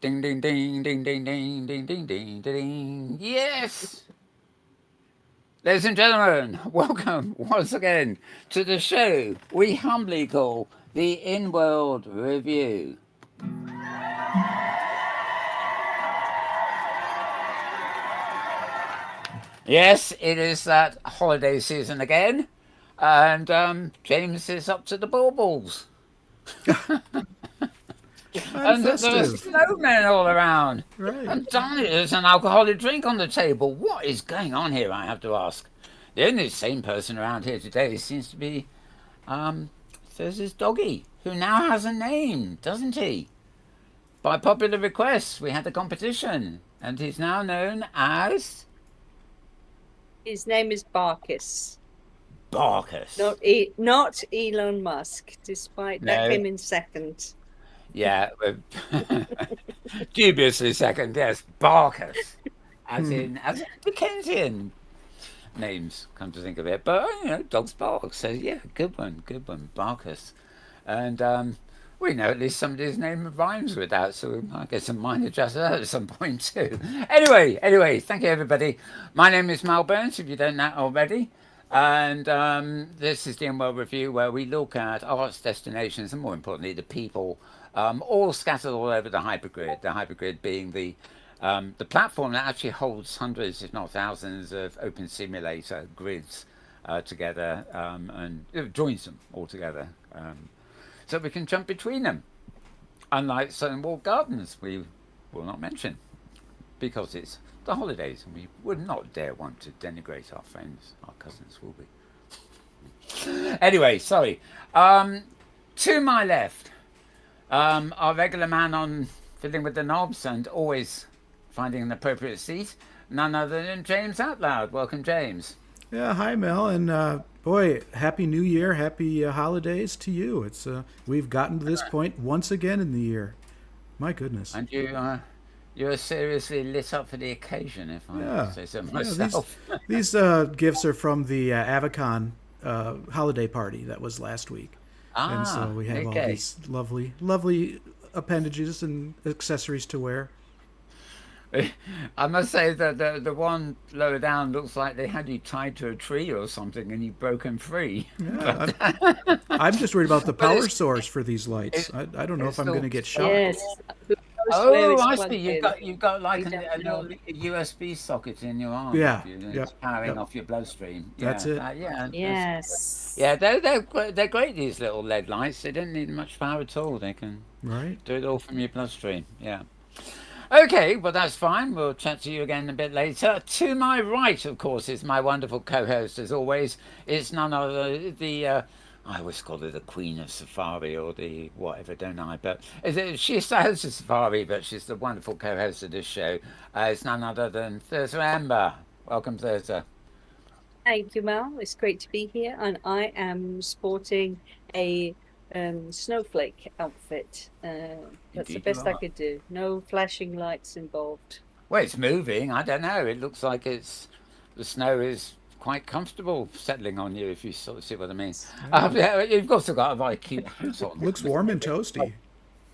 Ding, ding, ding, ding, ding, ding, ding, ding, ding, ding. Yes! Ladies and gentlemen, welcome once again to the show we humbly call the Inworld Review. Yes, it is that holiday season again, and James is up to the baubles. And And there are festive. snowmen all around. Right. And darn it, there's an alcoholic drink on the table. What is going on here, I have to ask? The only sane person around here today seems to be, um, there's this doggy, who now has a name, doesn't he? By popular request, we had a competition, and he's now known as His name is Barkis. Barkus. Not Elon Musk, despite that No. came in second. Yeah, dubiously second, yes, Barkus. As in Dickensian names, come to think of it. But, dogs bark. So, yeah, good one, Barkus. And we know at least somebody's name rhymes with that, so I guess I might adjust that at some point too. Anyway, thank you, everybody. My name is Mal Burns, if you don't know already. And this is the Inworld Review, where we look at arts, destinations, and more importantly, the people, all scattered all over the hypergrid. The hypergrid being the platform that actually holds hundreds, if not thousands, of open simulator grids together and joins them all together. So we can jump between them. Unlike certain walled gardens, we will not mention because it's the holidays and we would not dare want to denigrate our friends, our cousins, will we? Anyway, sorry. To my left, our regular man on fiddling with the knobs and always finding an appropriate seat, none other than James Atloud. Welcome, James. Yeah. Hi, Mel. And boy, happy New Year, happy holidays to you. It's we've gotten to this point once again in the year. My goodness. And you're seriously lit up for the occasion, if I Yeah. say so Yeah. myself. These gifts are from the Avicon holiday party that was last week, and so Ah, we have all okay. these lovely appendages and accessories to wear. I must say that the one lower down looks like they had you tied to a tree or something and you've broken free. Yeah. But I'm just worried about the but power source for these lights. it, I don't know it's if I'm going still to get shocked. Yes. Who knows where oh, it's I see. plugged You've in? got like We don't a little know. USB socket in your arm, have Yeah. you? And it's Yep. powering Yep. off your bloodstream. That's Yeah, it. yeah. Yes. They're great. These little LED lights. They don't need much power at all. They can Right. do it all from your bloodstream. Yeah. Okay, well, that's fine. We'll chat to you again a bit later. To my right, of course, is my wonderful co host, as always. It's none other I always call her the Queen of Safari or the whatever, don't I? But she hosts a Safari, but she's the wonderful co host of this show. It's none other than Thirza Amber. Welcome, Thirza. Thank you, Mal. It's great to be here, and I am sporting a snowflake outfit. That's the Indeed, you best I are. could do. No flashing lights involved. Well, it's moving. I don't know. It looks like the snow is quite comfortable settling on you, if you sort of see what I mean. Yeah. Yeah, you've also got a very cute hat on. Looks warm and toasty.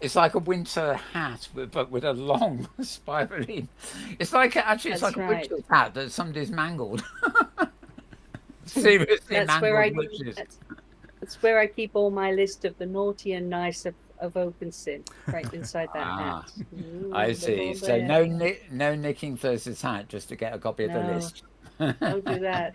It's like a winter hat, but with a long spiraling. It's like That's a right. witch's hat that somebody's mangled. Seriously That's where mangled witches. that's where I keep all my list of the naughty and nice of open sin, right inside that Ah, hat. I They're see. all So there. no nicking Thursday's hat just to get a copy of the No, list. don't do that.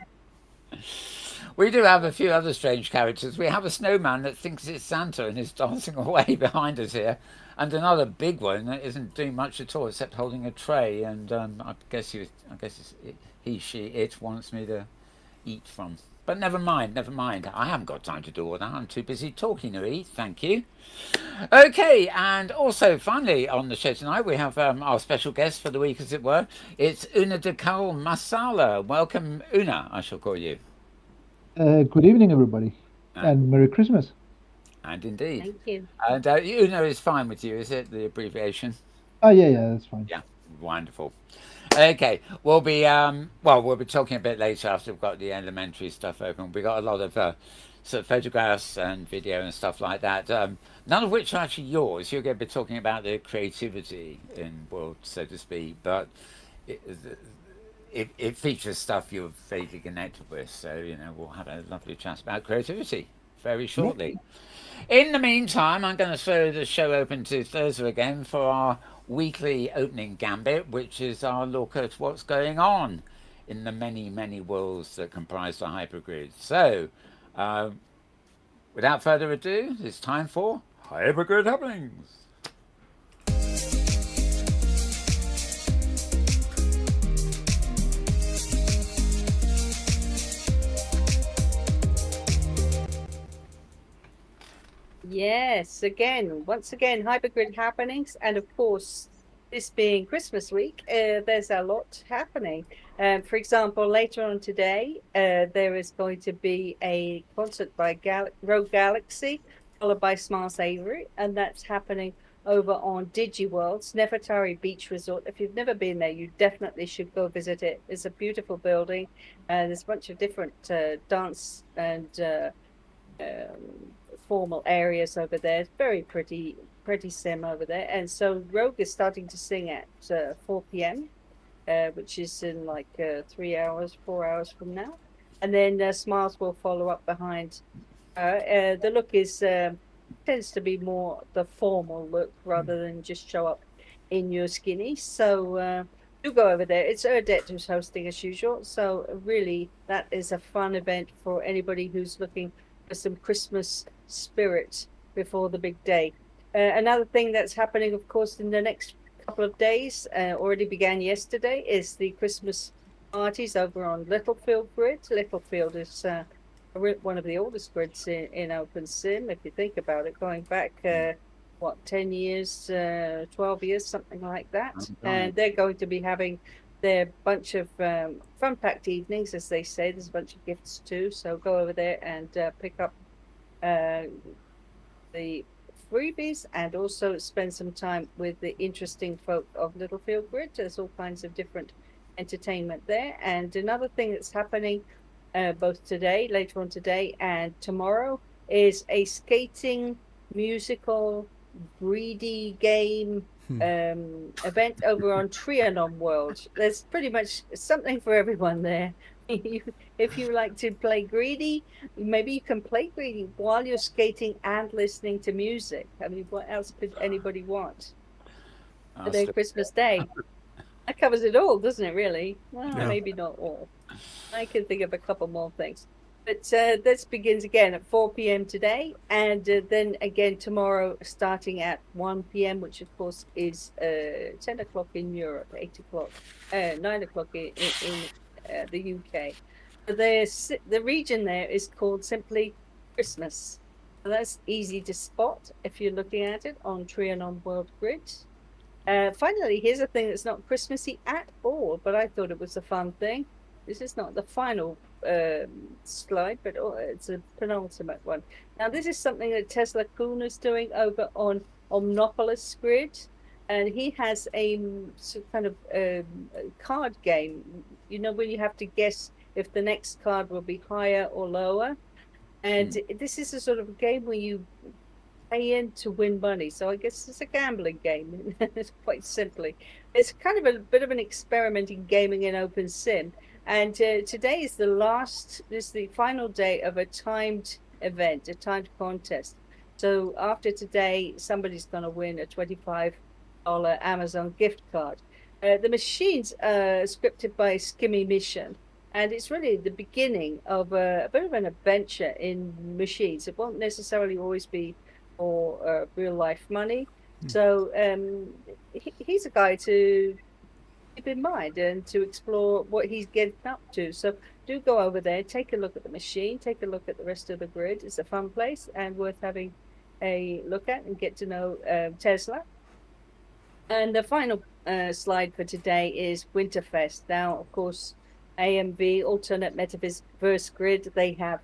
We do have a few other strange characters. We have a snowman that thinks it's Santa and is dancing away behind us here, and another big one that isn't doing much at all except holding a tray. And I guess he, she, it wants me to eat from. But never mind, never mind. I haven't got time to do all that. I'm too busy talking to eat. Thank you. Okay, and also finally on the show tonight we have our special guest for the week, as it were. It's Unadecal Masala. Welcome, Una. I shall call you. Good evening, everybody, And, and Merry Christmas. and indeed. Thank you. And Una is fine with you, is it? The abbreviation? Oh, yeah, that's fine. Yeah, wonderful. Okay, we'll be talking a bit later after we've got the elementary stuff open. We got a lot of sort of photographs and video and stuff like that. None of which are actually yours. You're going to be talking about the creativity in World, so to speak, but it, it features stuff you're vaguely connected with. So, we'll have a lovely chat about creativity very shortly. In the meantime, I'm going to throw the show open to Thursday again for our weekly opening gambit, which is our look at what's going on in the many, many worlds that comprise the hypergrid. So, without further ado, it's time for Hypergrid Happenings. Yes, once again, hypergrid happenings, and of course, this being Christmas week, there's a lot happening. For example, later on today, there is going to be a concert by Rogue Galaxy, followed by Smiles Avery, and that's happening over on DigiWorld's Nefertari Beach Resort. If you've never been there, you definitely should go visit it. It's a beautiful building, and there's a bunch of different dance and formal areas over there. It's very pretty sim over there. And so Rogue is starting to sing at 4 p.m., which is in like 4 hours from now. And then Smiles will follow up behind. The look is tends to be more the formal look rather than just show up in your skinny. So do go over there. It's Erdet who's hosting as usual. So really, that is a fun event for anybody who's looking for some Christmas spirit before the big day. Another thing that's happening, of course, in the next couple of days, already began yesterday, is the Christmas parties over on Littlefield Grid. Littlefield is one of the oldest grids in OpenSim, if you think about it, going back 10 years, 12 years, something like that. And they're going to be having their bunch of fun-packed evenings, as they say. There's a bunch of gifts too, so go over there and pick up the freebies and also spend some time with the interesting folk of Littlefield Grid. There's all kinds of different entertainment there. And another thing that's happening both today, later on today, and tomorrow is a skating musical greedy game event over on Trianon World. There's pretty much something for everyone there. If you like to play greedy, maybe you can play greedy while you're skating and listening to music. I mean, what else could anybody want? And then Christmas Day. That covers it all, doesn't it, really? Well, Yeah. maybe not all. I can think of a couple more things. But this begins again at 4 p.m. today, and then again tomorrow starting at 1 p.m., which of course is 10 o'clock in Europe, 8 o'clock, 9 o'clock in the UK. The region there is called simply Christmas. So that's easy to spot if you're looking at it on Trianon World Grid. Finally, here's a thing that's not Christmassy at all, but I thought it was a fun thing. This is not the final slide, but it's a penultimate one. Now, this is something that Tesla Kuhn is doing over on Omnopolis Grid, and he has a kind of card game. You know, when you have to guess if the next card will be higher or lower. And this is a sort of game where you pay in to win money. So I guess it's a gambling game, quite simply. It's kind of a bit of an experiment in gaming in OpenSim. And today is the final day of a timed event, a timed contest. So after today, somebody's going to win a $25 Amazon gift card. The machines are scripted by Skimmy Mission, and it's really the beginning of a bit of an adventure in machines. It won't necessarily always be for real life money. So he's a guy to keep in mind and to explore what he's getting up to. So do go over there, take a look at the machine, take a look at the rest of the grid. It's a fun place and worth having a look at and get to know Tesla. And the final slide for today is Winterfest. Now, of course, AMV, Alternate Metaverse Grid, they have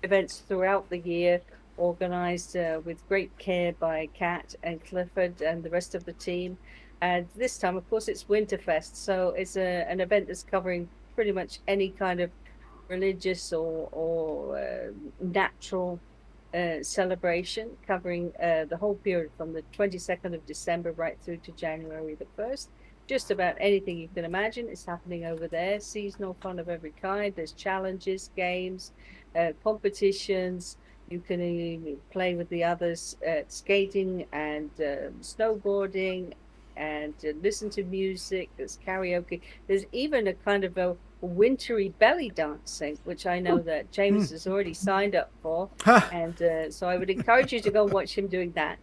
events throughout the year organized with great care by Kat and Clifford and the rest of the team. And this time, of course, it's Winterfest. So it's an event that's covering pretty much any kind of religious or natural celebration covering the whole period from the 22nd of December right through to January the 1st. Just about anything you can imagine is happening over there. Seasonal fun of every kind. There's challenges, games, competitions. You can play with the others, skating and snowboarding, and listen to music. There's karaoke. There's even a kind of a wintry belly dancing, which I know that James has already signed up for. And so I would encourage you to go watch him doing that.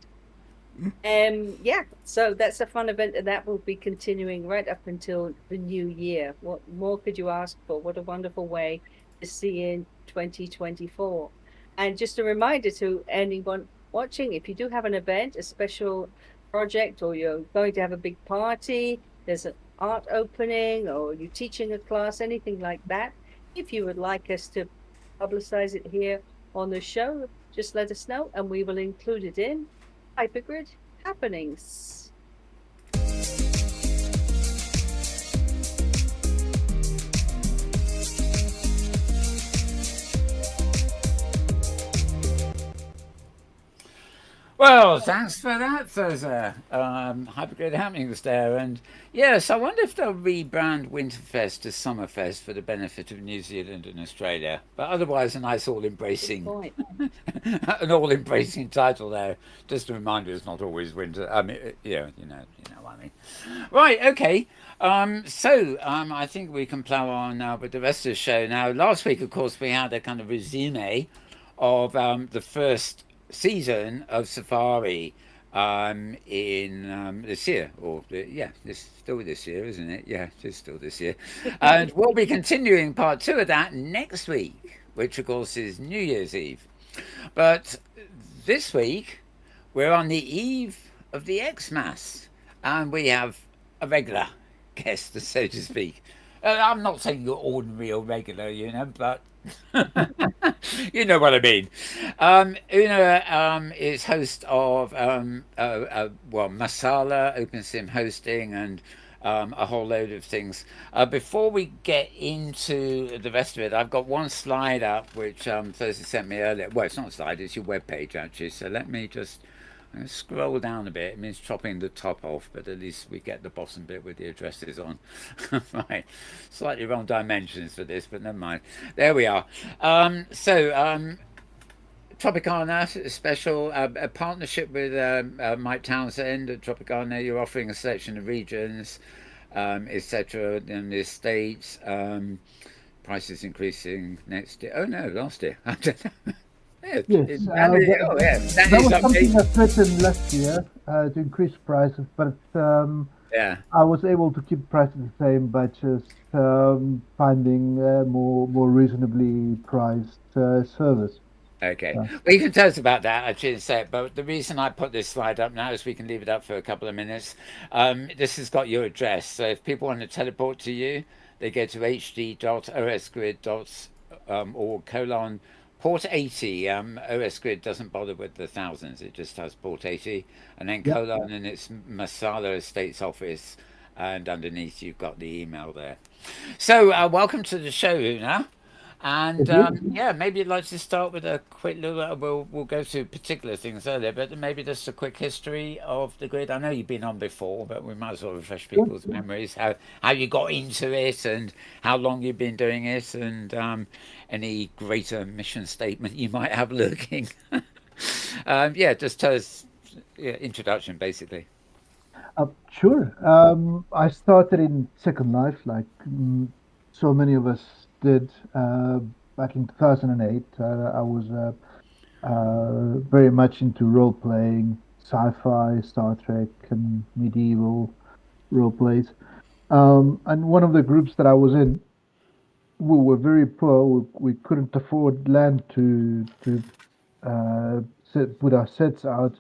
Yeah, so that's a fun event, and that will be continuing right up until the new year. What more could you ask for? What a wonderful way to see in 2024. And just a reminder to anyone watching, if you do have an event, a special project, or you're going to have a big party, there's an art opening, or you're teaching a class, anything like that, if you would like us to publicize it here on the show, just let us know and we will include it in Hypergrid Happenings. Well, thanks for that, Thursday. Hypergrid Happenings there. And yes, I wonder if they'll rebrand Winterfest to Summerfest for the benefit of New Zealand and Australia. But otherwise, a nice all-embracing, an all-embracing title there. Just a reminder, it's not always winter. I mean, yeah, you know what I mean. Right, okay. I think we can plow on now with the rest of the show. Now, last week, of course, we had a kind of resume of the first season of Safari in this year, still this year, isn't it? Yeah, it's still this year. And we'll be continuing part 2 of that next week, which of course is New Year's Eve. But this week we're on the eve of the Xmas, and we have a regular guest, so to speak. I'm not saying you're ordinary or regular, but you know what I mean. Una is host of Masala, OpenSim hosting, and a whole load of things. Before we get into the rest of it, I've got one slide up which Thursday sent me earlier. Well, it's not a slide; it's your webpage actually. So let me just scroll down a bit. It means chopping the top off, but at least we get the bottom bit with the addresses on. Right, slightly wrong dimensions for this, but never mind. There we are. Tropicana special, a partnership with Mike Townsend at Tropicana. You're offering a selection of regions, etc. in the States. Prices increasing next year. Oh no, last year. I don't know. Yes, that was something I threatened last year to increase prices, but I was able to keep prices the same by just finding more reasonably priced service. Okay, well, you can tell us about that. I shouldn't say it, but the reason I put this slide up now is we can leave it up for a couple of minutes. This has got your address, so if people want to teleport to you, they go to hd.osgrid.org/ port 80. OSGrid doesn't bother with the thousands, it just has port 80, and then colon, and it's Masala Estates Office, and underneath you've got the email there. So welcome to the show, Una. And maybe you'd like to start with a quick little. We'll go through particular things earlier, but maybe just a quick history of the grid. I know you've been on before, but we might as well refresh people's memories. How you got into it, and how long you've been doing it, and any greater mission statement you might have lurking. Just tell us introduction, basically. Sure. I started in Second Life, like so many of us did back in 2008. I was very much into role-playing, sci-fi, Star Trek, and medieval role-plays. And one of the groups that I was in, we were very poor. We couldn't afford land to put our sets out.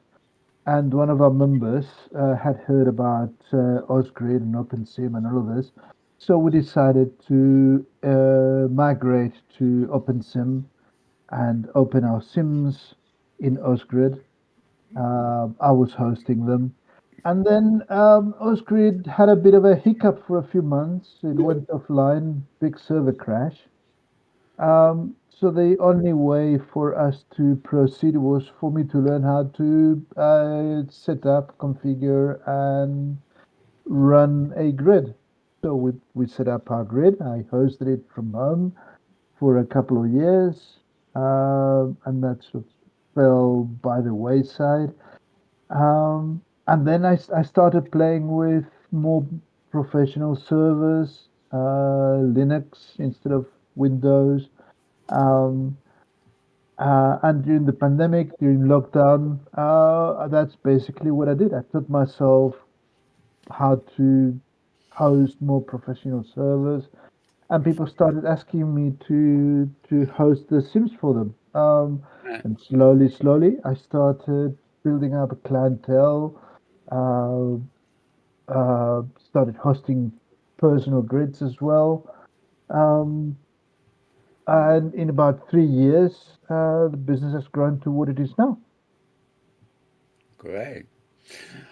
And one of our members had heard about Osgrid and OpenSim and all of this. So we decided to migrate to OpenSim and open our sims in Osgrid. I was hosting them. And then Osgrid had a bit of a hiccup for a few months. It went offline, big server crash. So the only way for us to proceed was for me to learn how to set up, configure, and run a grid. So we set up our grid. I hosted it from home for a couple of years, and that sort of fell by the wayside. And then I started playing with more professional servers, Linux instead of Windows. Um, and during the pandemic, during lockdown, that's basically what I did. I taught myself how to host more professional servers, and people started asking me to host the Sims for them. Yeah. And slowly, I started building up a clientele. Uh, Started hosting personal grids as well. Um, and in about 3 years, the business has grown to what it is now. Great.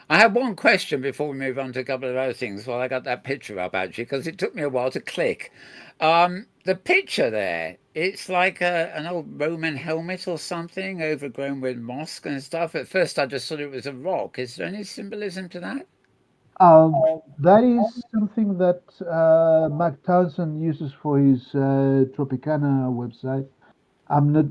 I have one question before we move on to a couple of other things. While I got that picture up, actually, because it took me a while to click. The picture there, it's like an old Roman helmet or something, overgrown with moss and stuff. At first, I just thought it was a rock. Is there any symbolism to that? That is something that Mark Townsend uses for his Tropicana website. I'm not.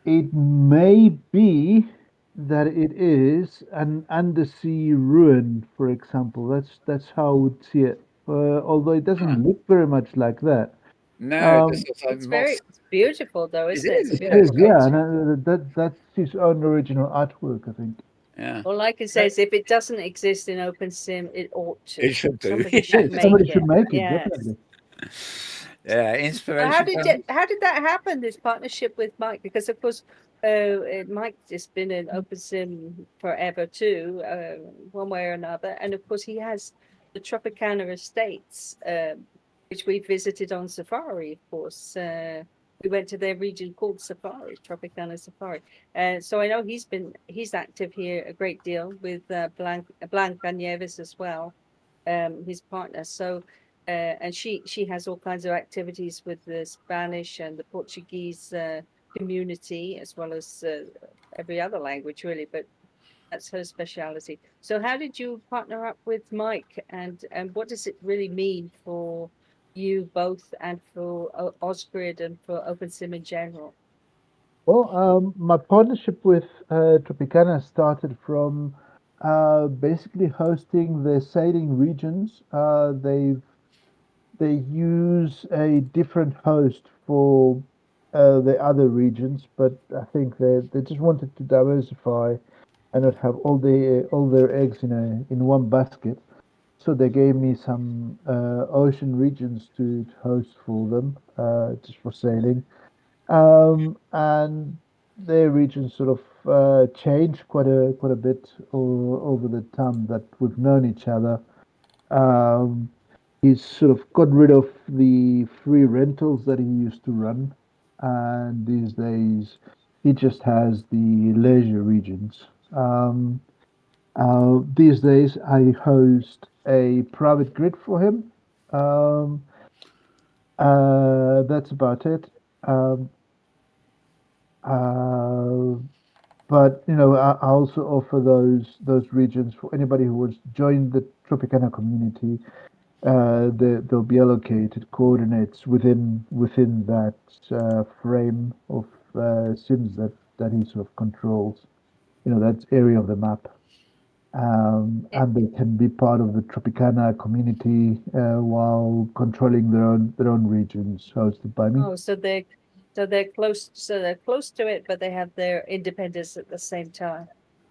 It may be that it is an undersea ruin, for example. That's how I would see it. Although it Huh. doesn't look very much like that. No, it Um, just looks like moss. It's beautiful though, It isn't it? It's a is, it yeah, beautiful it's is, great. yeah, and picture. that's his own original artwork, I think. Yeah. All I can say is if it doesn't exist in OpenSim, it ought to. It should do. Somebody should Yes, make somebody Yes. should it. make it Yes. definitely. Yeah, So inspiration comes. how did that happen? This partnership with Mike, because of course, Mike has been in OpenSim forever too, one way or another, and of course he has the Tropicana Estates, which we visited on safari. Of course, we went to their region called Safari, Tropicana Safari. So I know he's active here a great deal with Blanca Nieves as well, his partner. So and she has all kinds of activities with the Spanish and the Portuguese community, as well as every other language, really. But that's her speciality. So, how did you partner up with Mike, and what does it really mean for you both, and for Osgrid and for OpenSim in general? Well, my partnership with Tropicana started from basically hosting the sailing regions. They use a different host for the other regions, but I think they just wanted to diversify and not have all their eggs in one basket. So they gave me some ocean regions to host for them, just for sailing. And their regions sort of changed quite a bit over the time that we've known each other. Um, he's sort of got rid of the free rentals that he used to run, and these days he just has the leisure regions. These days I host a private grid for him. Um, that's about it. Um, uh, but I also offer those regions for anybody who wants to join the Tropicana community. They'll be allocated coordinates within that frame of sims that he sort of controls. That area of the map, Eh, and they can be part of the Tropicana community while controlling their own regions hosted by me. Oh, so they're close to it, but they have their independence at the same time.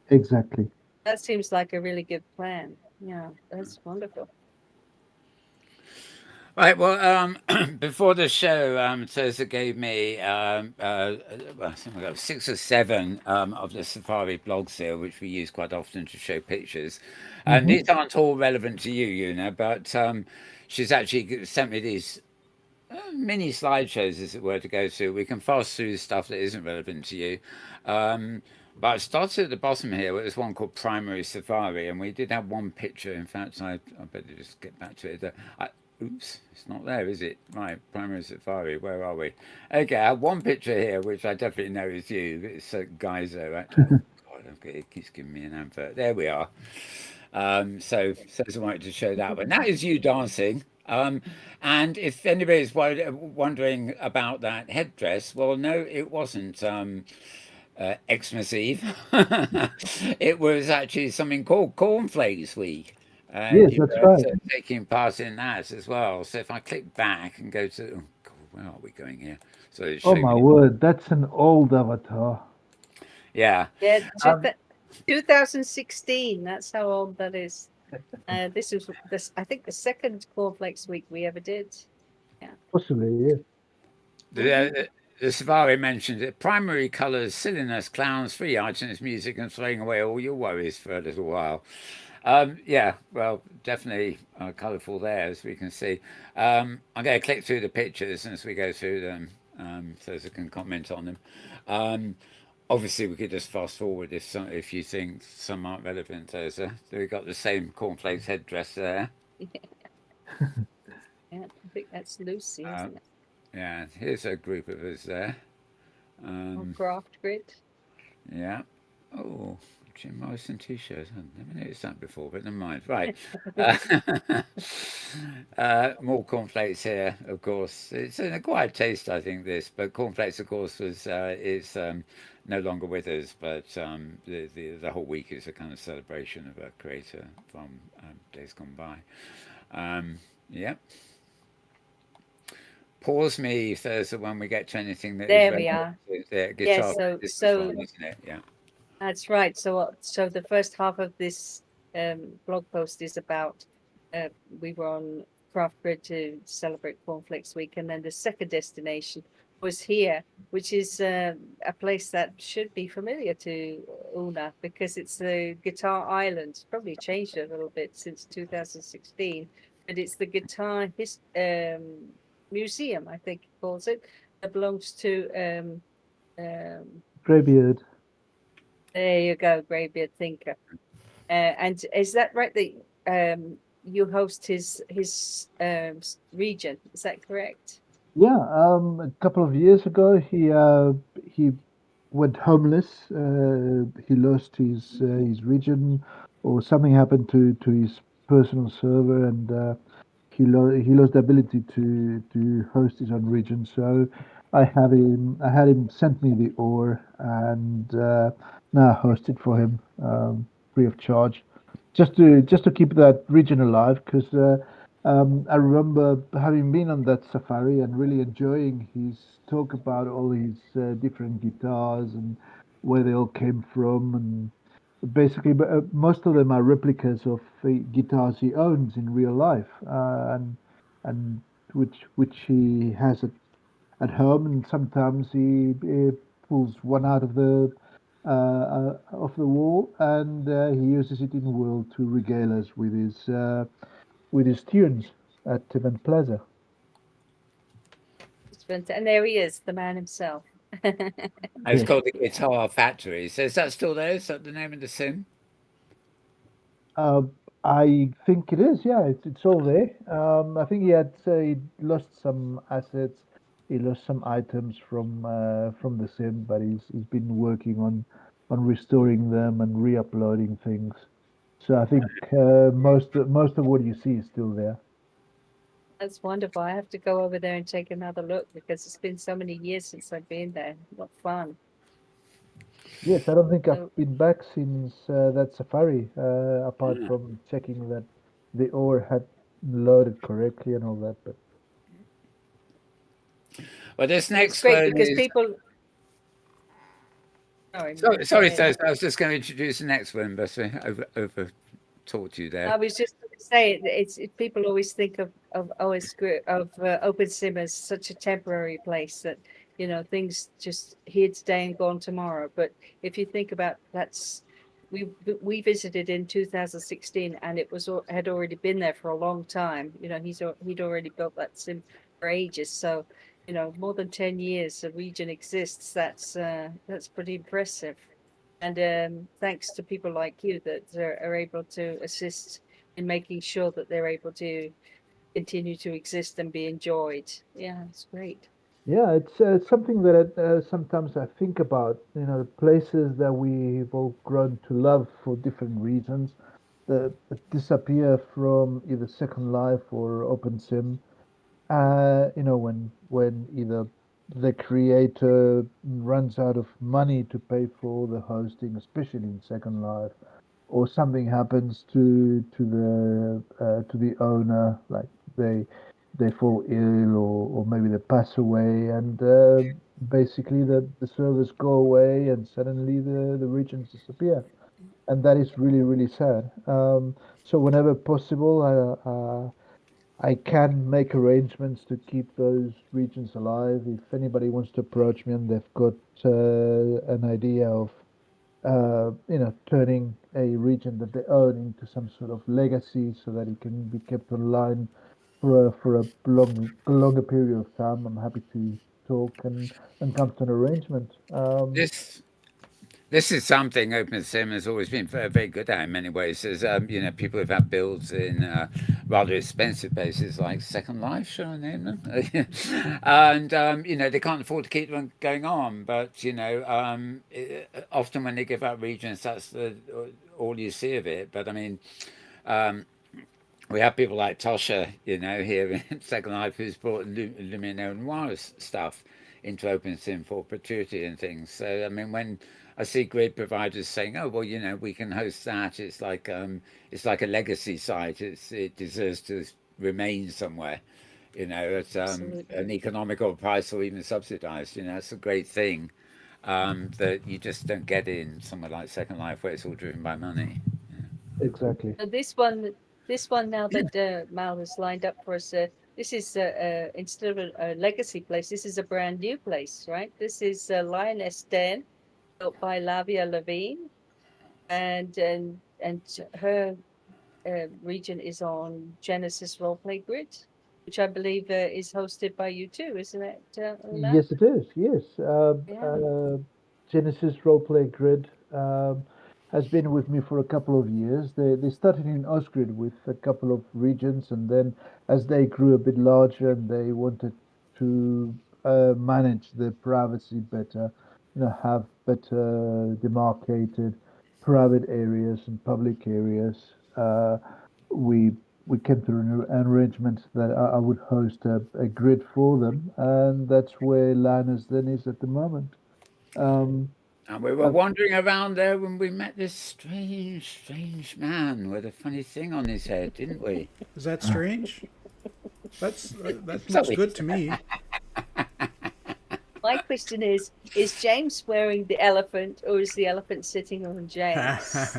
Exactly. That seems like a really good plan. Yeah, that's wonderful. Right. Well, before the show, Teresa gave me well, I think we got 6 or 7 of the Safari blogs here, which we use quite often to show pictures. And Hmm. these aren't all relevant to you, but she's actually sent me these mini slideshows, as it were, to go through. We can fast through stuff that isn't relevant to you. Um, but I started at the bottom here. There's one called Primary Safari, and we did have one picture. In fact, I better just get back to it. Oops, it's not there, is it? Right, Primary Safari, where are we? Okay, I have one picture here, which I definitely know is you. It's a Geyser. Oh, God, it keeps giving me an advert. There we are. So I wanted to show that one. That is you dancing. And if anybody's wondering about that headdress, well, no, it wasn't Xmas Eve. It was actually something called Cornflakes Week. And Yes, you that's were right. taking part in that as well. So if I click back and go to, oh God, where are we going here? So it's Oh showing my me, word, that's an old avatar. yeah. Yeah, Um, 2016. That's how old that is. This was this. I think the second Cornflakes week we ever did. Yeah. Possibly, yes. The, the Safari mentioned it. Primary colours, silliness, clowns, free items, music, and throwing away all your worries for a little while. Yeah, well, definitely colourful there, as we can see. I'm going to click through the pictures as we go through them, so as I can comment on them. Um, Obviously, we could just fast forward if you think some aren't relevant. So we've got the same cornflakes headdress there. Yeah, I think that's Lucy, Uh, isn't it? yeah, here's a group of us there. Or Um, craft grid. Yeah. Oh, Jim Morrison t-shirt. I've never noticed that before, but never mind. Right. Uh, more cornflakes here, of course. It's an acquired taste, I think, this. But cornflakes, of course, is no longer with us. But the whole week is a kind of celebration of a creator from days gone by. Yep. Pause me if there's when we get to anything that is There we relevant are. to the Yeah, guitar. so This was so one, isn't it? Yeah. that's right. So the first half of this blog post is about we were on Craft Grid to celebrate Cornflakes Week, and then the second destination was here, which is a place that should be familiar to Una because it's the Guitar Island. It's probably changed a little bit since 2016, but it's the Museum, I think it calls it, that belongs to Greybeard. there you go, Greybeard Thinker. And is that right that you host his region? Is that correct? Yeah, a couple of years ago, he went homeless. He lost his region, or something happened to his personal server, and he lost the ability to host his own region. So I had him send me the ore, and now I host it for him, free of charge, just to keep that region alive. Because I remember having been on that safari and really enjoying his talk about all his different guitars and where they all came from, and basically, but most of them are replicas of guitars he owns in real life, and which he has at home, and sometimes he pulls one out of the wall, and he uses it in the world to regale us with his tunes at Event Plaza. And there he is, the man himself. It's Yes. called the Guitar Factory. So is that still there? Is that the name of the sim? Uh, I think it is. Yeah, it's all there. I think he lost some assets. He lost some items from the sim, but he's been working on restoring them and re-uploading things. So I think most of what you see is still there. That's wonderful. I have to go over there and take another look because it's been so many years since I've been there. What fun. Yes, I don't think I've So been back since that safari, apart Ah. from checking that the ore had loaded correctly and all that. But Well, this it's next great one because is. people. Sorry, go Sorry, ahead. Thursday. I was just going to introduce the next one, but I over talked you there. I was just going to say people always think of Open Sim as such a temporary place that things just here today and gone tomorrow. But if you think about we visited in 2016 and it had already been there for a long time. He'd already built that sim for ages. So more than 10 years the region exists. That's pretty impressive. And thanks to people like you that are able to assist in making sure that they're able to continue to exist and be enjoyed. Yeah, it's great. Yeah, it's something that sometimes I think about. You know, places that we've all grown to love for different reasons that disappear from either Second Life or OpenSim. You know, when either the creator runs out of money to pay for the hosting, especially in Second Life, or something happens to the owner, like they they fall ill or maybe they pass away, and basically the servers go away, and suddenly the regions disappear, and that is really really sad. So whenever possible, I can make arrangements to keep those regions alive. If anybody wants to approach me and they've got an idea of turning a region that they own into some sort of legacy so that it can be kept online for a longer period of time, I'm happy to talk and come to an arrangement. This This is something OpenSim has always been very, very good at in many ways. Is people have had builds in rather expensive places like Second Life, shall I name them? And they can't afford to keep them going on. But often when they give out regions, that's all you see of it. But I mean, um, we have people like Tosha, here in Second Life, who's brought Luminaire and Wireless stuff into OpenSim for perpetuity and things. So I mean, when I see grid providers saying, "Oh, well, we can host that," it's like a legacy site. It deserves to remain somewhere, at Absolutely. an economical price or even subsidized. It's a great thing that you just don't get in somewhere like Second Life, where it's all driven by money. Exactly. So this one now that Mal has lined up for us, this is instead of a legacy place, this is a brand new place, right? This is Lioness Den, built by Lavia Levine, and her region is on Genesis Roleplay Grid, which I believe is hosted by you too, isn't it, Una? Yes, it is. Yes. Yeah. Genesis Roleplay Grid has been with me for a couple of years. They started in Osgrid with a couple of regions, and then as they grew a bit larger and they wanted to manage the privacy better, have better demarcated private areas and public areas, we we came to an arrangement that I would host a grid for them, and that's where Linus then is at the moment. Um, And we were uh, wandering around there when we met this strange, strange man with a funny thing on his head, didn't we? Is that strange? That So looks good to me. My question is James wearing the elephant or is the elephant sitting on James?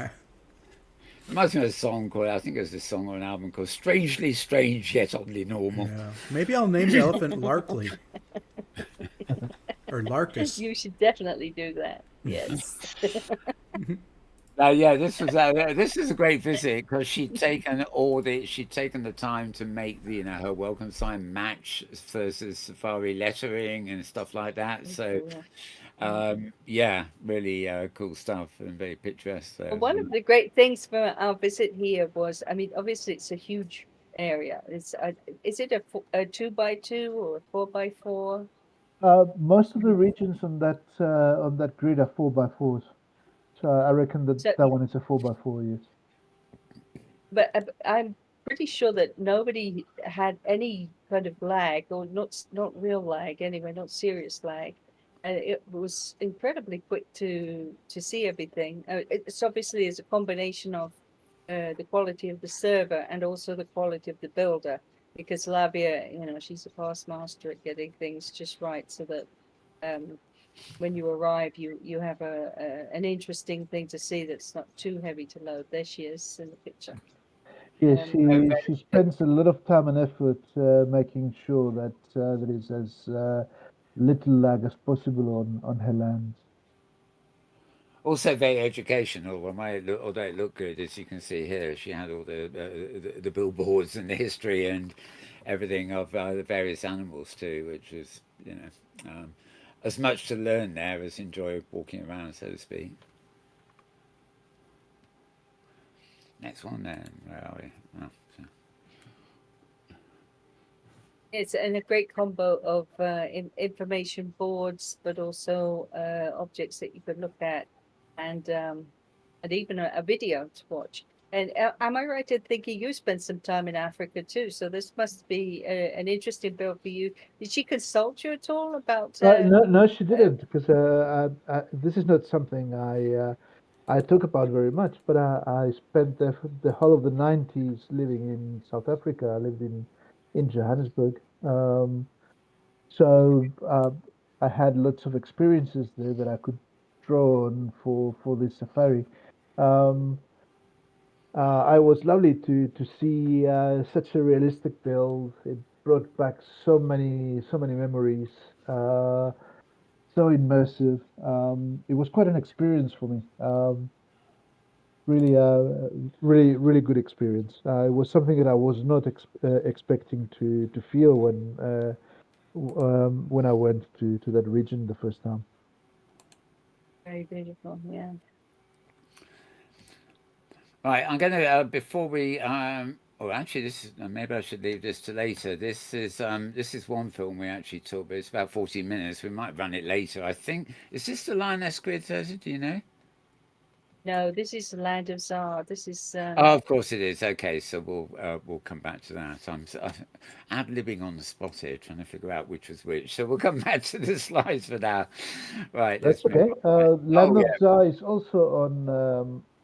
reminds me of a song called, I think it was a song or an album called Strangely Strange Yet Oddly Normal. Yeah. Maybe I'll name the elephant Larkley or Larkus. You should definitely do that. Yes. Yeah, this was a great visit because she'd taken the time to make her welcome sign match versus Safari lettering and stuff like that. So Cool. yeah, really cool stuff and very picturesque. Well, So one of the great things for our visit here was, I mean, obviously it's a huge area. Is it a 2x2 or a 4x4? most of the regions on that grid are 4x4s, so I reckon that So, that one is a 4x4. Yes. but I'm pretty sure that nobody had any kind of lag, or not real lag anyway, not serious lag. And it was incredibly quick to see everything. It's obviously is a combination of the quality of the server and also the quality of the builder, because Lavia, she's a past master at getting things just right, so that um, when you arrive, you have an interesting thing to see that's not too heavy to load. There she is in the picture. Yes, Um, she spends a lot of time and effort making sure that there is as little lag as possible on her lands. also very educational. Although it looked good, as you can see here, she had all the billboards and the history and everything of the various animals too, which was as much to learn there as enjoy walking around, so to speak. Next one then, where are we? Oh, so. It's a great combo of information boards, but also objects that you could look at, and even a video to watch. And am I right in thinking you spent some time in Africa too? So this must be an interesting build for you. Did she consult you at all about? No, she didn't, because this is not something I talk about very much. But I spent the whole of the 90s living in South Africa. I lived in Johannesburg. So I had lots of experiences there that I could draw on for this safari. Um, I was lovely to see such a realistic build. It brought back so many memories. So immersive. It was quite an experience for me. Really, really good experience. It was something that I was not expecting to feel when I went to that region the first time. Very beautiful, yeah. Right, I'm going to before we. Oh, actually, this is maybe I should leave this to later. This is one film we actually took, but it's about 14 minutes. We might run it later. I think is this the Lioness Grid 30? Do you know? No, this is the land of Zar. This is Oh, of course it is. Okay, so we'll come back to that. I'm ad-libbing on the spot here, trying to figure out which was which. So we'll come back to the slides for now. Right, That's let's move okay. on. Right. Land Oh of yeah, Zar is also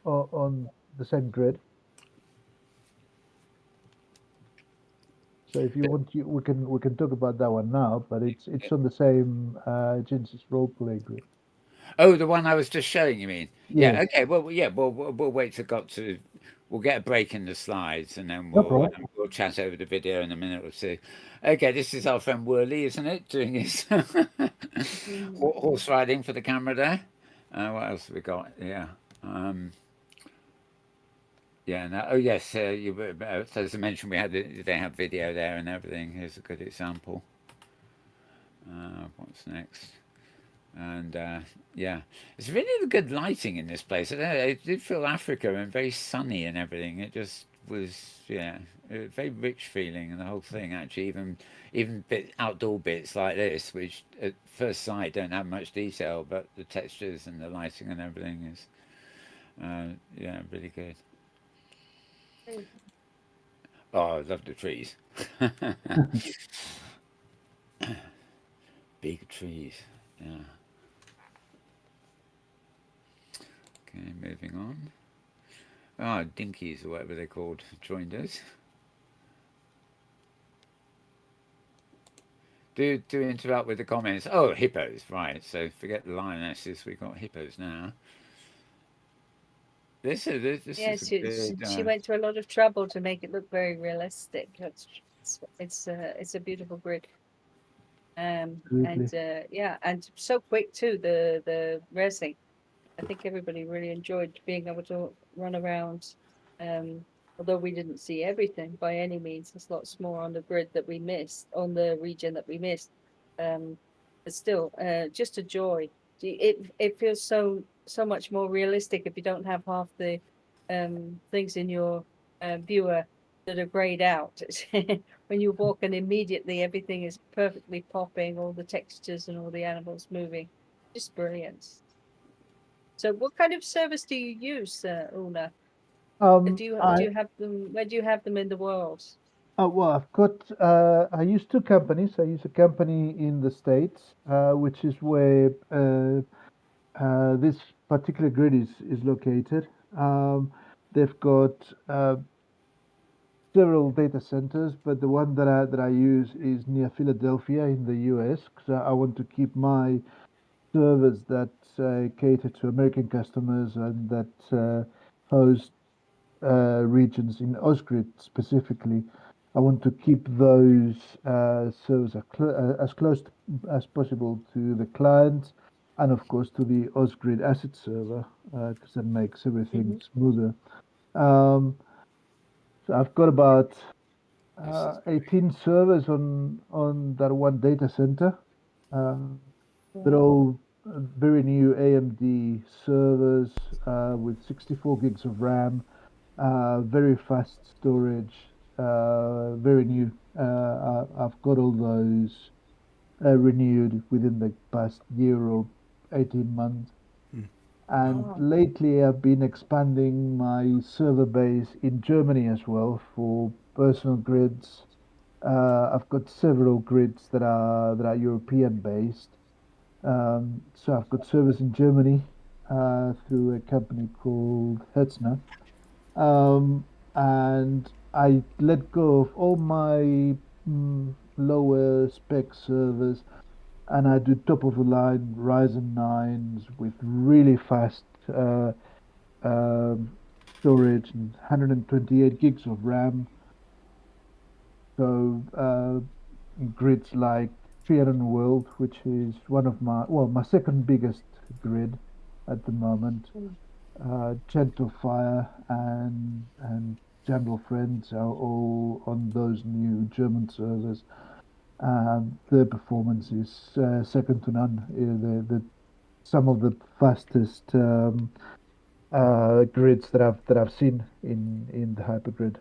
on the same grid. So if you want, we can talk about that one now. But it's on the same Genesis roleplay grid. oh, the one I was just showing, you mean? Yeah, Yes, okay. Well, yeah, we'll wait till got to. We'll get a break in the slides, and then no problem. we'll chat over the video in a minute or two. Okay, this is our friend Whirly, isn't it? Doing his horse riding for the camera there. What else have we got? Yeah. Yeah. No, oh yes. So as I mentioned, they have video there and everything. Here's a good example. What's next? And yeah, it's really good lighting in this place. I don't know, it did feel Africa and very sunny and everything. It just was, yeah, a very rich feeling, and the whole thing actually, even outdoor bits like this, which at first sight don't have much detail, but the textures and the lighting and everything is, yeah, really good. Oh, I love the trees. Big trees. Yeah. Okay, moving on. Ah, dinkies or whatever they're called joined us. Do interrupt with the comments. Oh, hippos, right. So forget the lionesses. We've got hippos now. This yeah. is a good. She went to a lot of trouble to make it look very realistic. It's a beautiful grid. Absolutely. And yeah, and so quick too. The racing. I think everybody really enjoyed being able to run around. Although we didn't see everything by any means, there's lots more on the grid that we missed, on the region that we missed. But still, just a joy. It feels so much more realistic if you don't have half the things in your viewer that are grayed out. When you walk and immediately everything is perfectly popping, all the textures and all the animals moving. Just brilliant. So what kind of service do you use, Una? Do I you have them? Where do you have them in the world? well, I've got I use two companies. I use a company in the States, which is where this particular grid is located. They've got several data centers, but the one that I use is near Philadelphia in the US, because I want to keep my servers that cater to American customers and that host regions in Osgrid specifically. I want to keep those servers as close as possible to the clients, and of course to the Osgrid asset server, because that makes everything Hmm. smoother. Um, so I've got about This is great. 18 servers on that one data center. Um, they're Wow. all very new AMD servers with 64 gigs of RAM, very fast storage, very new. I've got all those renewed within the past year or 18 months. And Oh, lately, I've been expanding my server base in Germany as well for personal grids. I've got several grids that are European based. So I've got servers in Germany through a company called Hetzner. Um, and I let go of all my lower spec servers, and I do top of the line Ryzen 9s with really fast um, storage and 128 gigs of RAM. So grids like Trianon World, which is one of my second biggest grid at the moment. mm. Gentle Fire and General Friends are all on those new German servers. Their performance is second to none. The some of the fastest grids that I've seen in the hypergrid.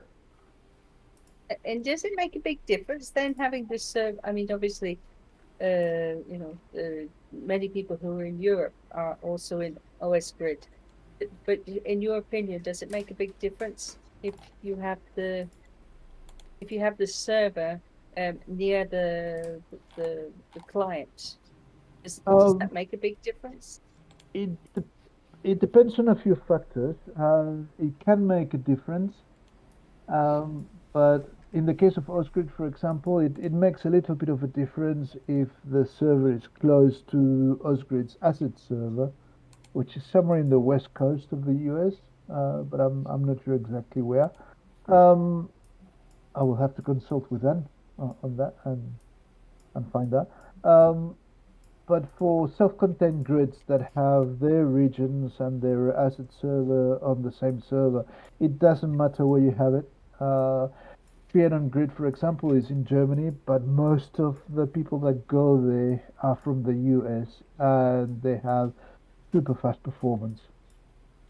And does it make a big difference then having this serve? I mean, obviously, many people who are in Europe are also in OS Grid. But in your opinion, does it make a big difference if you have the server near the client? Does Um, that make a big difference? it it depends on a few factors. It can make a difference, but in the case of Osgrid, for example, it makes a little bit of a difference if the server is close to Osgrid's asset server, which is somewhere in the west coast of the US, but I'm not sure exactly where. Um, I will have to consult with them on that and find out. Um, but for self-contained grids that have their regions and their asset server on the same server, it doesn't matter where you have it. Trianon Grid, for example, is in Germany, but most of the people that go there are from the US and they have super fast performance.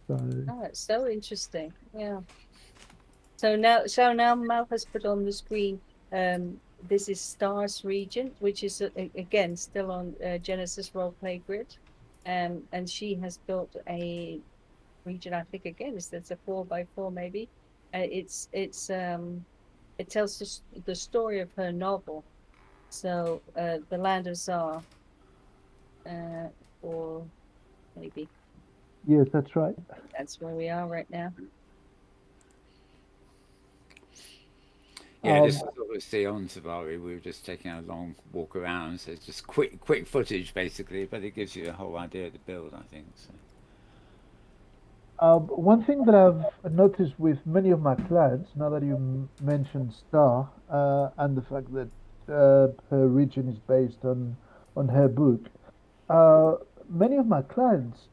So, Oh, it's so interesting. Yeah. So now Mal has put on the screen. This is Stars region, which is again still on Genesis Roleplay Grid, and she has built a region. I think again it's a 4x4 maybe. It tells the story of her novel. So the Land of Zar, uh, or maybe yes, that's right. that's where we are right now. Yeah, this Um, is obviously on Safari. We were just taking a long walk around, so it's just quick footage basically, but it gives you a whole idea of the build, I think. So. One thing that I've noticed with many of my clients, now that you mentioned Star, and the fact that her region is based on her book, uh, many of my clients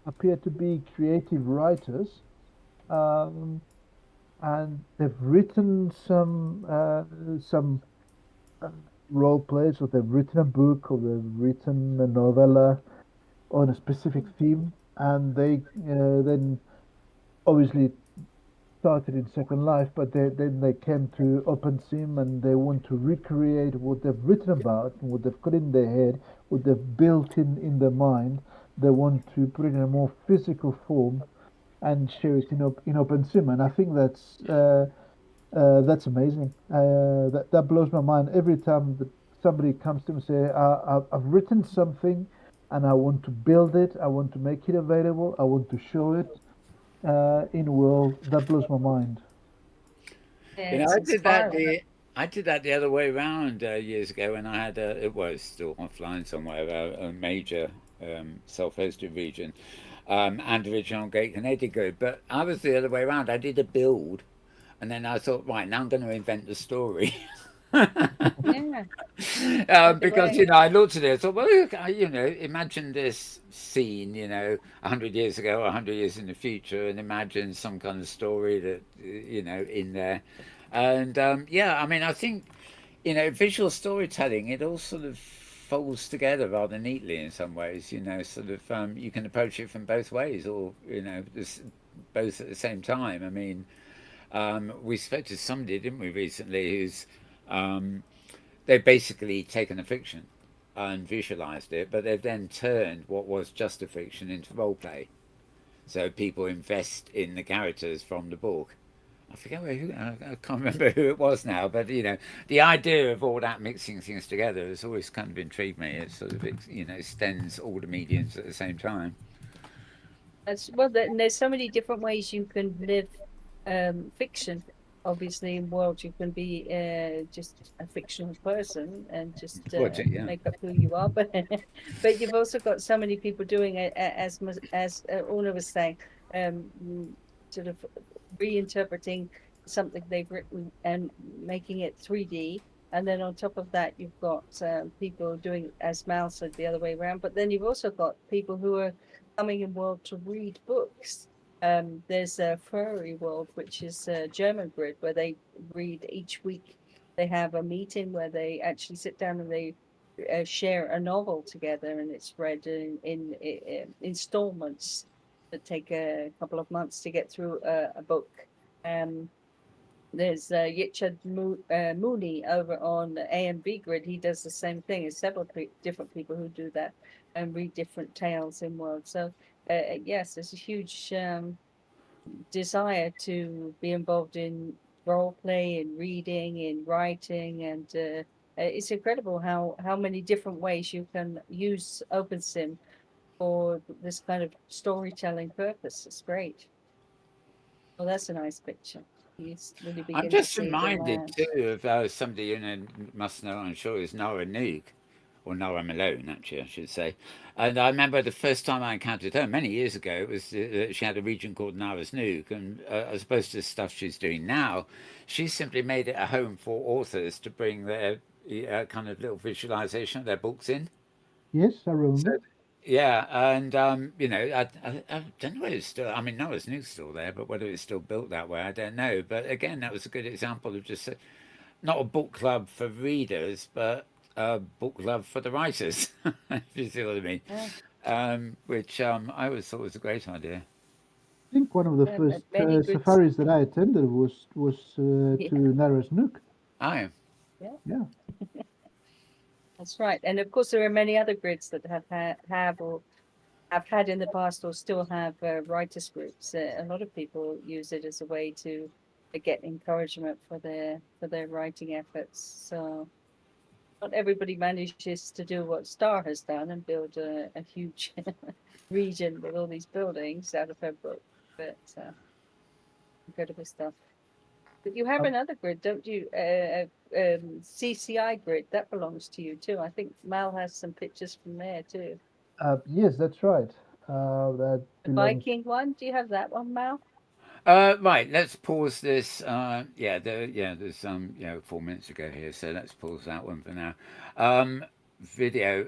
appear to be creative writers, um, and they've written some uh, role plays, or they've written a book, or they've written a novella on a specific theme, and they then obviously started in Second Life, but then they came to OpenSim and they want to recreate what they've written about and what they've got in their head, what they've built in their mind. They want to put it in a more physical form and share it in OpenSim, and I think that's amazing. That blows my mind every time that somebody comes to me and say, I've written something and I want to build it. I want to make it available. I want to show it in world." That blows my mind. Yeah, You know, it's inspiring. I did that the other way around years ago when I had it was still offline somewhere a major self-hosted region and original Gate Connecticut. But I was the other way around. I did a build, and then I thought, right now I'm going to invent the story. Yeah, that's the Because way. I looked at it, I thought, well, look, imagine this scene, 100 years ago, 100 years in the future, and imagine some kind of story that in there, and yeah, I mean, I think visual storytelling, it all sort of folds together rather neatly in some ways. Sort of you can approach it from both ways, or both at the same time. I mean, we spoke to somebody, didn't we, recently, who's They've basically taken a fiction and visualized it, but they've then turned what was just a fiction into role play. So people invest in the characters from the book. I forget I can't remember who it was now, but the idea of all that mixing things together has always kind of intrigued me. It sort of extends all the mediums at the same time. There's so many different ways you can live fiction. Obviously, in world you can be just a fictional person and just Yeah. make up who you are, but but you've also got so many people doing it as Una was saying, sort of reinterpreting something they've written and making it 3D. And then on top of that, you've got people doing, as Mal said, the other way around. But then you've also got people who are coming in world to read books. There's a Furry World, which is a German grid, where they read each week. They have a meeting where they actually sit down and they share a novel together, and it's read in installments that take a couple of months to get through a book. Um, there's Yichud Mooney over on AMV Grid. He does the same thing. There's several different people who do that and read different tales in world. So yes, there's a huge desire to be involved in role play and reading and writing, and it's incredible how many different ways you can use OpenSim for this kind of storytelling purpose. It's great. Well, that's a nice picture. You really I'm begin to just see the reminded land. too of somebody must know, I'm sure, is Noah Nook, or Noah Malone, actually, I should say. And I remember the first time I encountered her many years ago, it was she had a region called Noah's Nook, and as opposed to the stuff she's doing now, she simply made it a home for authors to bring their kind of little visualization of their books in. Yes, I So remember. yeah, and I don't know whether it's still. I mean, Noah's Nook's still there, but whether it's still built that way, I don't know. But again, that was a good example of just not a book club for readers, but a book club for the writers. If you see what I mean. Yeah, Which I always thought was a great idea. I think one of the first many good. safaris that I attended was Yeah, to Nara's Nook. Oh, yeah, Yeah. that's right. And of course, there are many other grids that have or have had in the past or still have writers groups. A lot of people use it as a way to get encouragement for their writing efforts. So not everybody manages to do what Star has done and build a huge region with all these buildings out of her book, but incredible stuff. But you have another grid, don't you? CCI grid that belongs to you too. I think Mal has some pictures from there too. Yes, that's right. That The belongs. Viking one, do you have that one, Mal? right. Let's pause this. There's 4 minutes ago here, so let's pause that one for now. Video.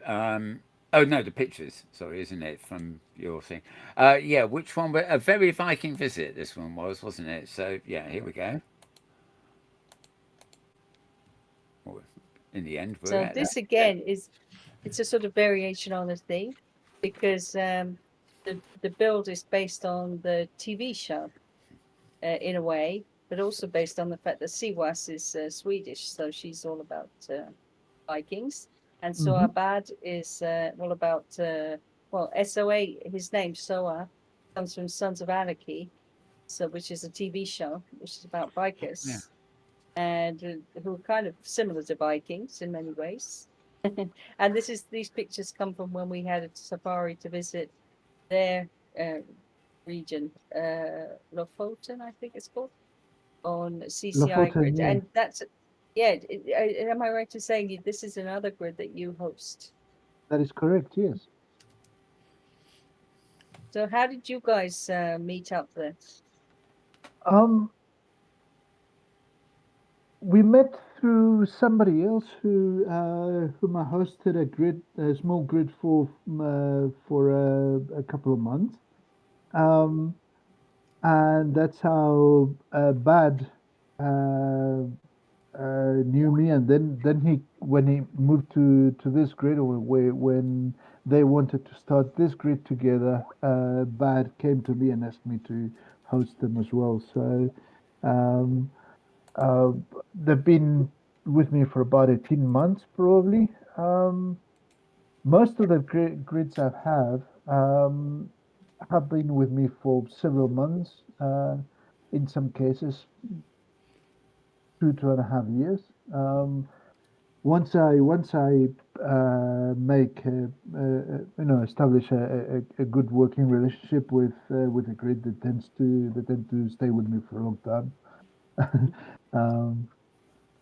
Oh no, the pictures. Sorry, isn't it from your thing? Yeah, which one? A very Viking visit. This one was, wasn't it? So yeah, here we go. Well, in the end, we're So at this that. again is it's a sort of variation on the theme because the build is based on the TV show in a way, but also based on the fact that Siwas is Swedish, so she's all about Vikings, and Hmm. Soabad is all about SOA. His name Soa comes from Sons of Anarchy, so which is a TV show which is about Yeah. bikers and who are kind of similar to Vikings in many ways. And these pictures come from when we had a safari to visit their uh, region, Lofoten, I think it's called, on CCI Lofoten, grid, yeah. and that's yeah. Am I right in saying this is another grid that you host? That is correct, yes. So how did you guys meet up there? Um, we met through somebody else whom I hosted a small grid for a couple of months. Um, and that's how Bad uh, knew me, and then he when he moved to this grid, or when they wanted to start this grid together, Bad came to me and asked me to host them as well. So um, uh, they've been with me for about 18 months, probably. Most of the grids I have been with me for several months. In some cases, 2.5 years. Once I make establish a good working relationship with a grid, they tend to stay with me for a long time.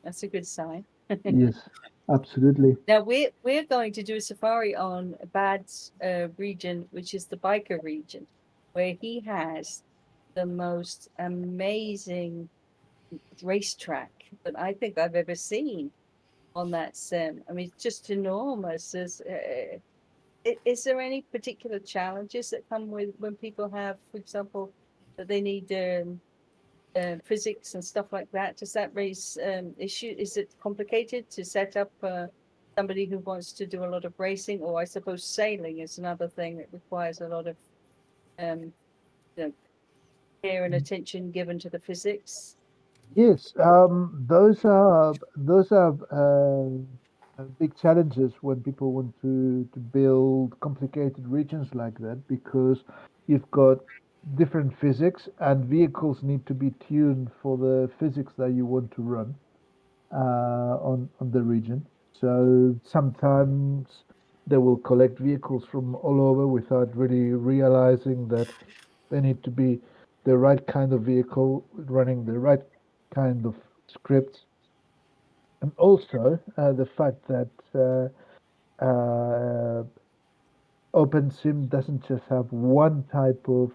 That's a good sign. Yes, absolutely. Now we're going to do a safari on Bad's region, which is the biker region, where he has the most amazing racetrack that I think I've ever seen on that sim. I mean, it's just enormous. Is there any particular challenges that come with when people have, for example, that they need physics and stuff like that? Does that raise issue? Is it complicated to set up somebody who wants to do a lot of racing? Or I suppose sailing is another thing that requires a lot of um, care and attention given to the physics. Yes, those are big challenges when people want to build complicated regions like that, because you've got different physics and vehicles need to be tuned for the physics that you want to run on the region. So sometimes they will collect vehicles from all over without really realizing that they need to be the right kind of vehicle running the right kind of scripts, and also the fact that OpenSim doesn't just have one type of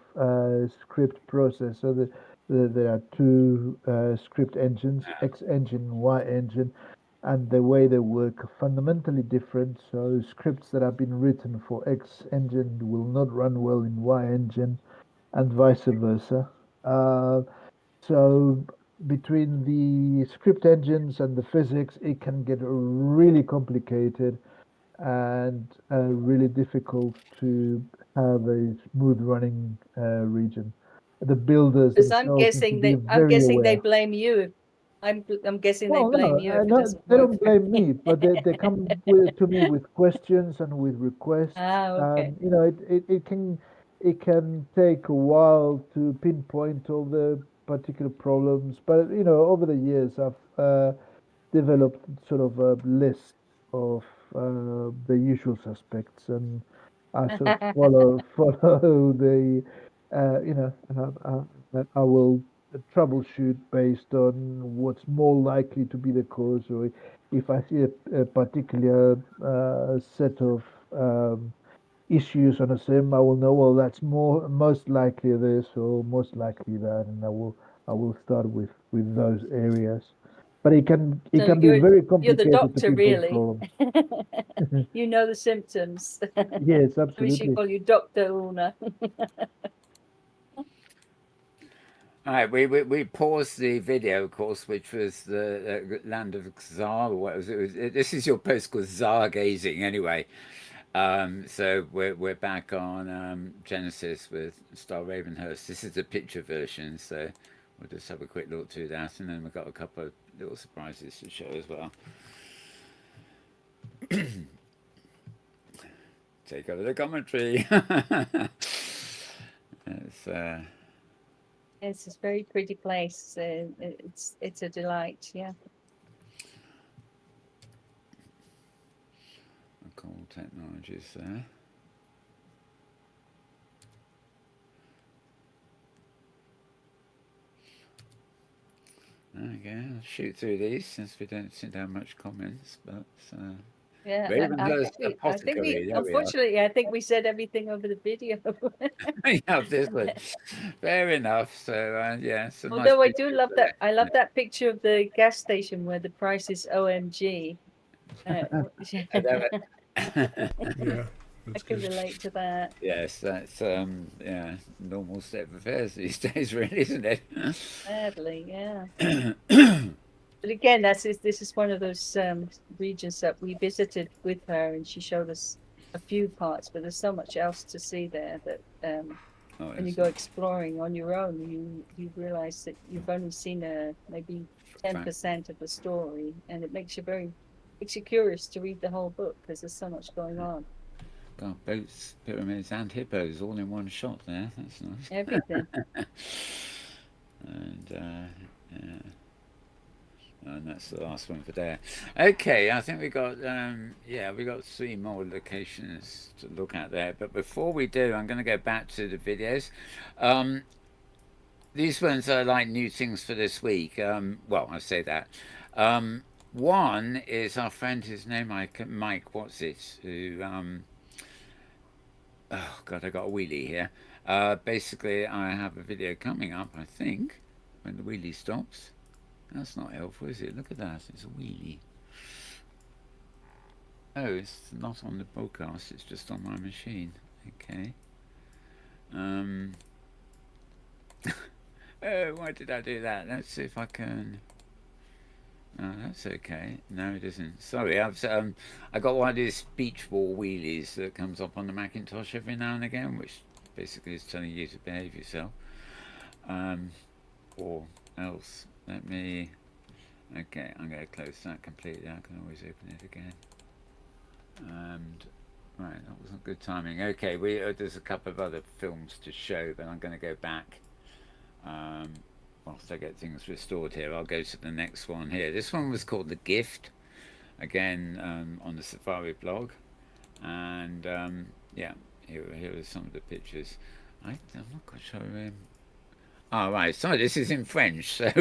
script process. So there are two script engines, X engine, Y engine, and the way they work are fundamentally different. So scripts that have been written for X engine will not run well in Y engine, and vice versa. So between the script engines and the physics, it can get really complicated and really difficult to have a smooth running region. The builders Because I'm themselves need to guessing be they, I'm very guessing they aware. blame you. I'm guessing they Well, blame no, you if it no, doesn't they work. don't blame me, but they come to me with questions and with requests. Okay. It can take a while to pinpoint all the particular problems, but over the years I've developed sort of a list of the usual suspects, and I sort of follow the I will troubleshoot based on what's more likely to be the cause, or if I see a particular set of issues on a sim, I will know, well, that's most likely this or most likely that, and I will start with those areas. But it So can be very you're the complicated to doctor, pinpoint really. problems. You know the symptoms. Yes, We should absolutely. call you Dr. Una. All right, we paused the video, of course, which was the land of Zar. Or what was it? This is your post called Zar Gazing, anyway. So we're back on Genesis with Star Ravenhurst. This is the picture version, so we'll just have a quick look through that, and then we've got a couple of little surprises to show as well. Take over the commentary. It's, It's a very pretty place. It's a delight. Yeah. cool technologies there. Okay, I'll shoot through these since we don't seem to have much comments, but Yeah, Ravenhurst I think Apothecary, there we are. unfortunately, I think we said everything over the video. Yeah, this one. Fair enough. So yeah, it's a nice Although I do picture love there. that, I love that picture of the gas station where the price is OMG. I I love it. Yeah, that's can good. relate to that. Yes, that's yeah, normal state of affairs these days, really, isn't it? Sadly, yeah. But again, this is one of those regions that we visited with her, and she showed us a few parts. But there's so much else to see there that Oh, when you yes. go exploring on your own, you realize that you've only seen maybe 10% of the story, and it makes you curious to read the whole book because there's so much going on. God, boats, pyramids, and hippos all in one shot there. That's nice. Everything. And yeah. And that's the last one for there. Okay, I think we got we got 3 more locations to look at there. But before we do, I'm going to go back to the videos. Um, these ones are like new things for this week. Well, I say that. One is our friend, his name Mike. What's it? Who? Oh God, I got a wheelie here. Basically, I have a video coming up. I think when the wheelie stops. That's not helpful, is it? Look at that. It's a wheelie. Oh, it's not on the broadcast. It's just on my machine. Okay. Oh, why did I do that? Let's see if I can. No, that's okay. No, it isn't. Sorry, I got one of these beach ball wheelies that comes up on the Macintosh every now and again, which basically is telling you to behave yourself. Or else, let me. Okay, I'm going to close that completely. I can always open it again. And right, that wasn't good timing. Okay, there's a couple of other films to show, but I'm going to go back. Whilst I get things restored here, I'll go to the next one here. This one was called The Gift, again on the Safari blog, and yeah, here are some of the pictures. I'm not quite sure. Oh right, sorry, this is in French, so.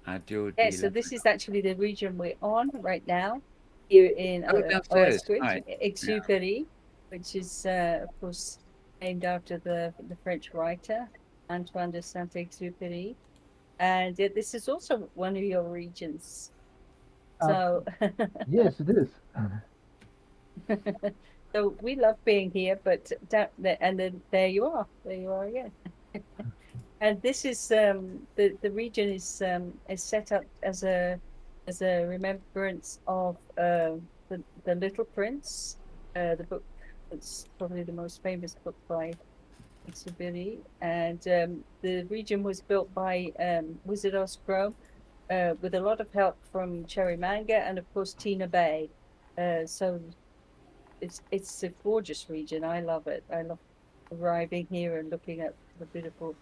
Yeah, so this is actually the region we're on right now, here in Osgrid, right. Exupéry, which is, of course, named after the French writer Antoine de Saint-Exupéry. And this is also one of your regions. So yes, it is. so we love being here, but and then there you are again. And this is the region is set up as a remembrance of the Little Prince, the book that's probably the most famous book by Exupéry, and the region was built by Wizard Oscro with a lot of help from Cherry Manga and of course Tina Bay. So it's a gorgeous region. I love it. I love arriving here and looking at the beautiful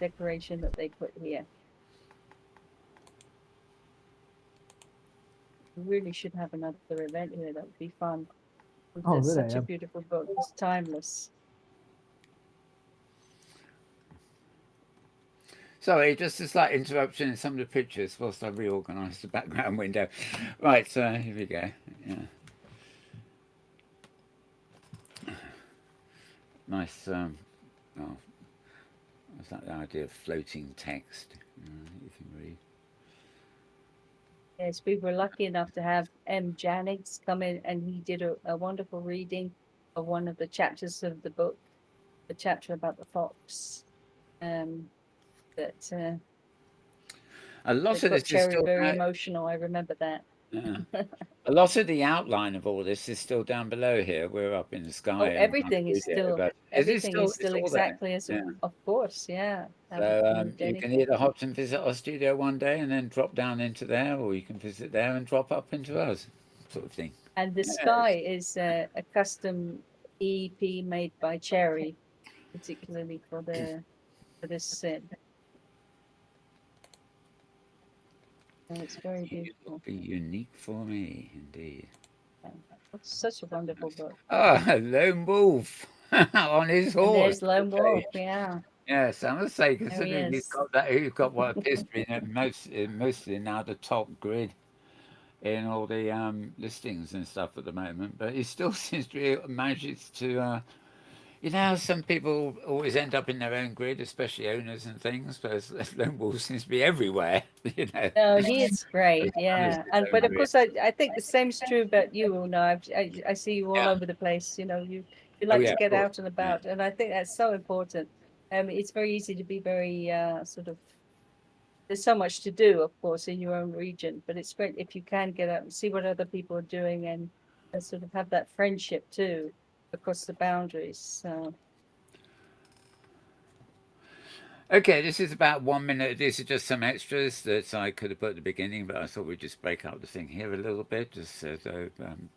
decoration that they put here. We really should have another event here. That would be fun. It's such a beautiful book. It's timeless. Sorry, just a slight interruption in some of the pictures whilst I reorganise the background window. Right, so here we go. Yeah. Nice. Oh, what's that, the idea of floating text? You can read. Yes, we were lucky enough to have M. Jannings come in, and he did a wonderful reading of one of the chapters of the book, the chapter about the fox. That a lot of this is still very emotional. I remember that. Yeah. A lot of the outline of all this is still down below here. We're up in the sky. Everything is still exactly as of course, yeah. So you can either hop and visit our studio one day and then drop down into there, or you can visit there and drop up into us, sort of thing. And the sky is a custom EP made by Cherry, particularly for this scene. And it's very beautiful. It will be unique for me, indeed. It's such a wonderful book. Ah, Lone Wolf on his horse. And there's Lone Wolf, yeah. Yes, I must say, considering he's got what appears to be mostly now the top grid in all the listings and stuff at the moment, but he still seems to be manages to. You know how some people always end up in their own grid, especially owners and things, but Lone Wolf seems to be everywhere, you know. No, he is great, yeah. But of course, I think the same's true about you, Una. I see you all over the place, you know, you like to get out and about, and I think that's so important. It's very easy to be very sort of, there's so much to do, of course, in your own region, but it's great if you can get out and see what other people are doing and sort of have that friendship too across the boundaries. So. Okay, this is about 1 minute. These are just some extras that I could have put at the beginning, but I thought we'd just break up the thing here a little bit, just so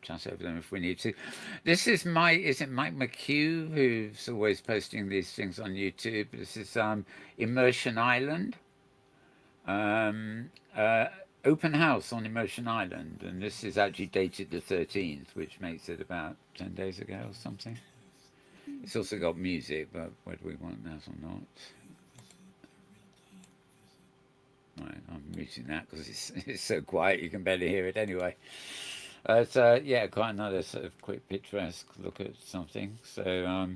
chat over them if we need to. This is is it Mike McHugh, who's always posting these things on YouTube? This is Immersion Island, um, uh, open house on Immersion Island, and this is actually dated the 13th, which makes it about 10 days ago or something. It's also got music, but whether we want that or not. Right, I'm muting that because it's so quiet you can barely hear it anyway. So yeah, quite another sort of quick picturesque look at something. So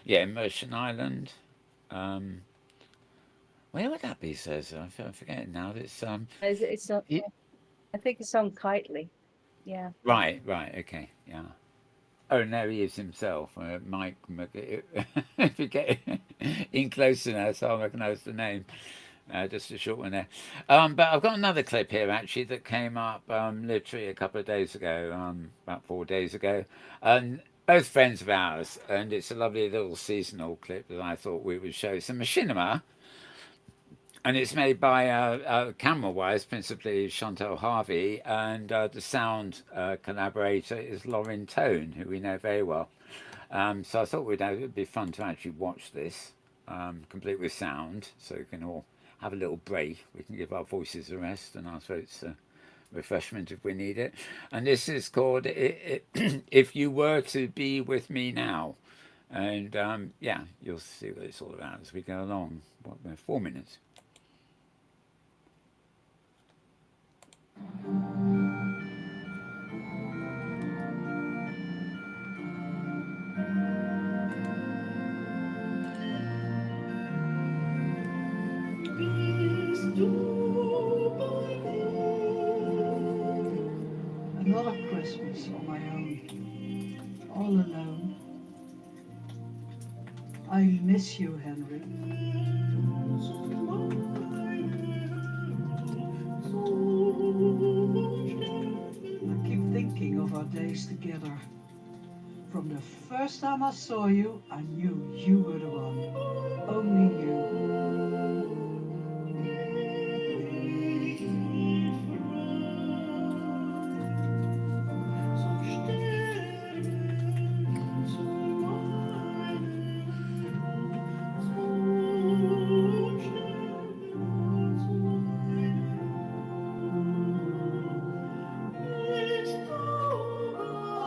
yeah, Immersion Island. Um, where would that be, says? I'm forgetting now. It's It's not. it, I think it's on Kitely. Yeah. right, okay, yeah. Oh, no, he is himself, Mike. If you get in close enough, so I'll recognise the name. Just a short one there. But I've got another clip here actually that came up literally a couple of days ago, about 4 days ago. And both friends of ours, and it's a lovely little seasonal clip that I thought we would show. It's a machinima, and it's made by camera-wise, principally Chantal Harvey, and the sound collaborator is Lauren Tone, who we know very well. So I thought it would be fun to actually watch this, complete with sound, so you can all have a little break. We can give our voices a rest and our throats a refreshment if we need it. And this is called If You Were to Be With Me Now. And yeah, you'll see what it's all about as we go along. What, 4 minutes. Another Christmas on my own, all alone. I miss you, Henry. I keep thinking of our days together. From the first time I saw you, I knew you were the one. Only you.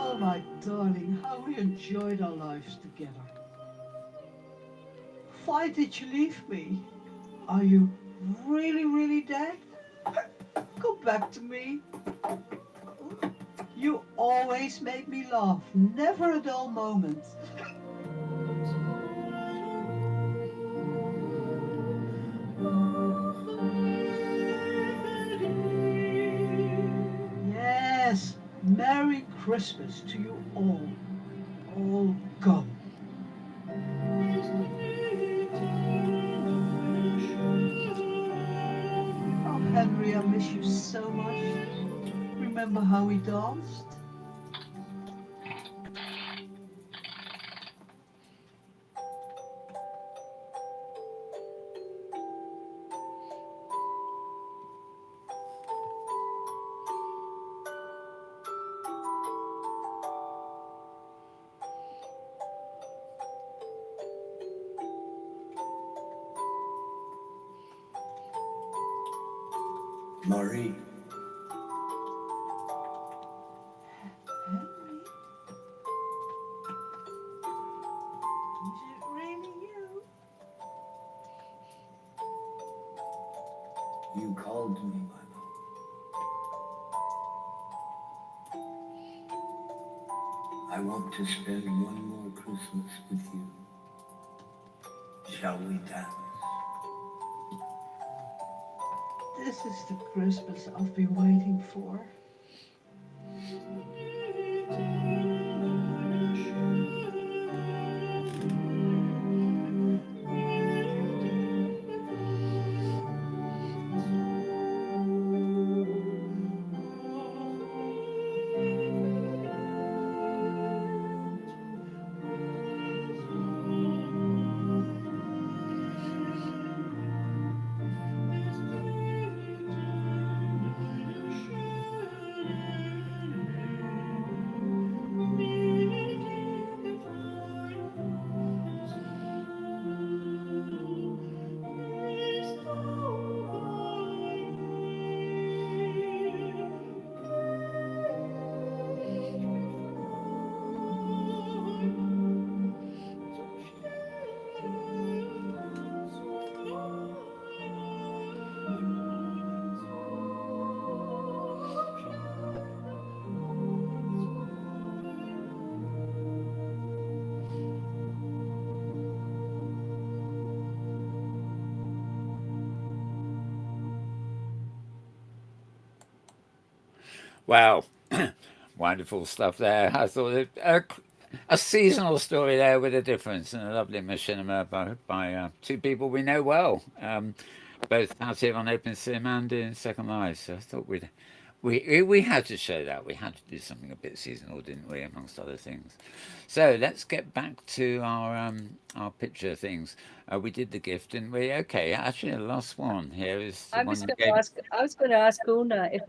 Oh, my darling, how we enjoyed our lives together. Why did you leave me? Are you really, really dead? Come back to me. You always made me laugh, never a dull moment. Yes, Merry Christmas to you all. All gone. Oh, Henry, I miss you so much. Remember how we danced? Marie. Henry? Is it really you? You called me, my love. I want to spend one more Christmas with you. Shall we dance? This is the Christmas I've been waiting for. Well, wonderful stuff there. I thought a seasonal story there with a difference and a lovely machinima by two people we know well, both out here on Open Sim and in Second Life. So I thought we had to show that. We had to do something a bit seasonal, didn't we, amongst other things. So let's get back to our picture things. We did the gift, didn't we? Okay, actually, the last one here is the I one was you going gave. to ask. I was going to ask Una if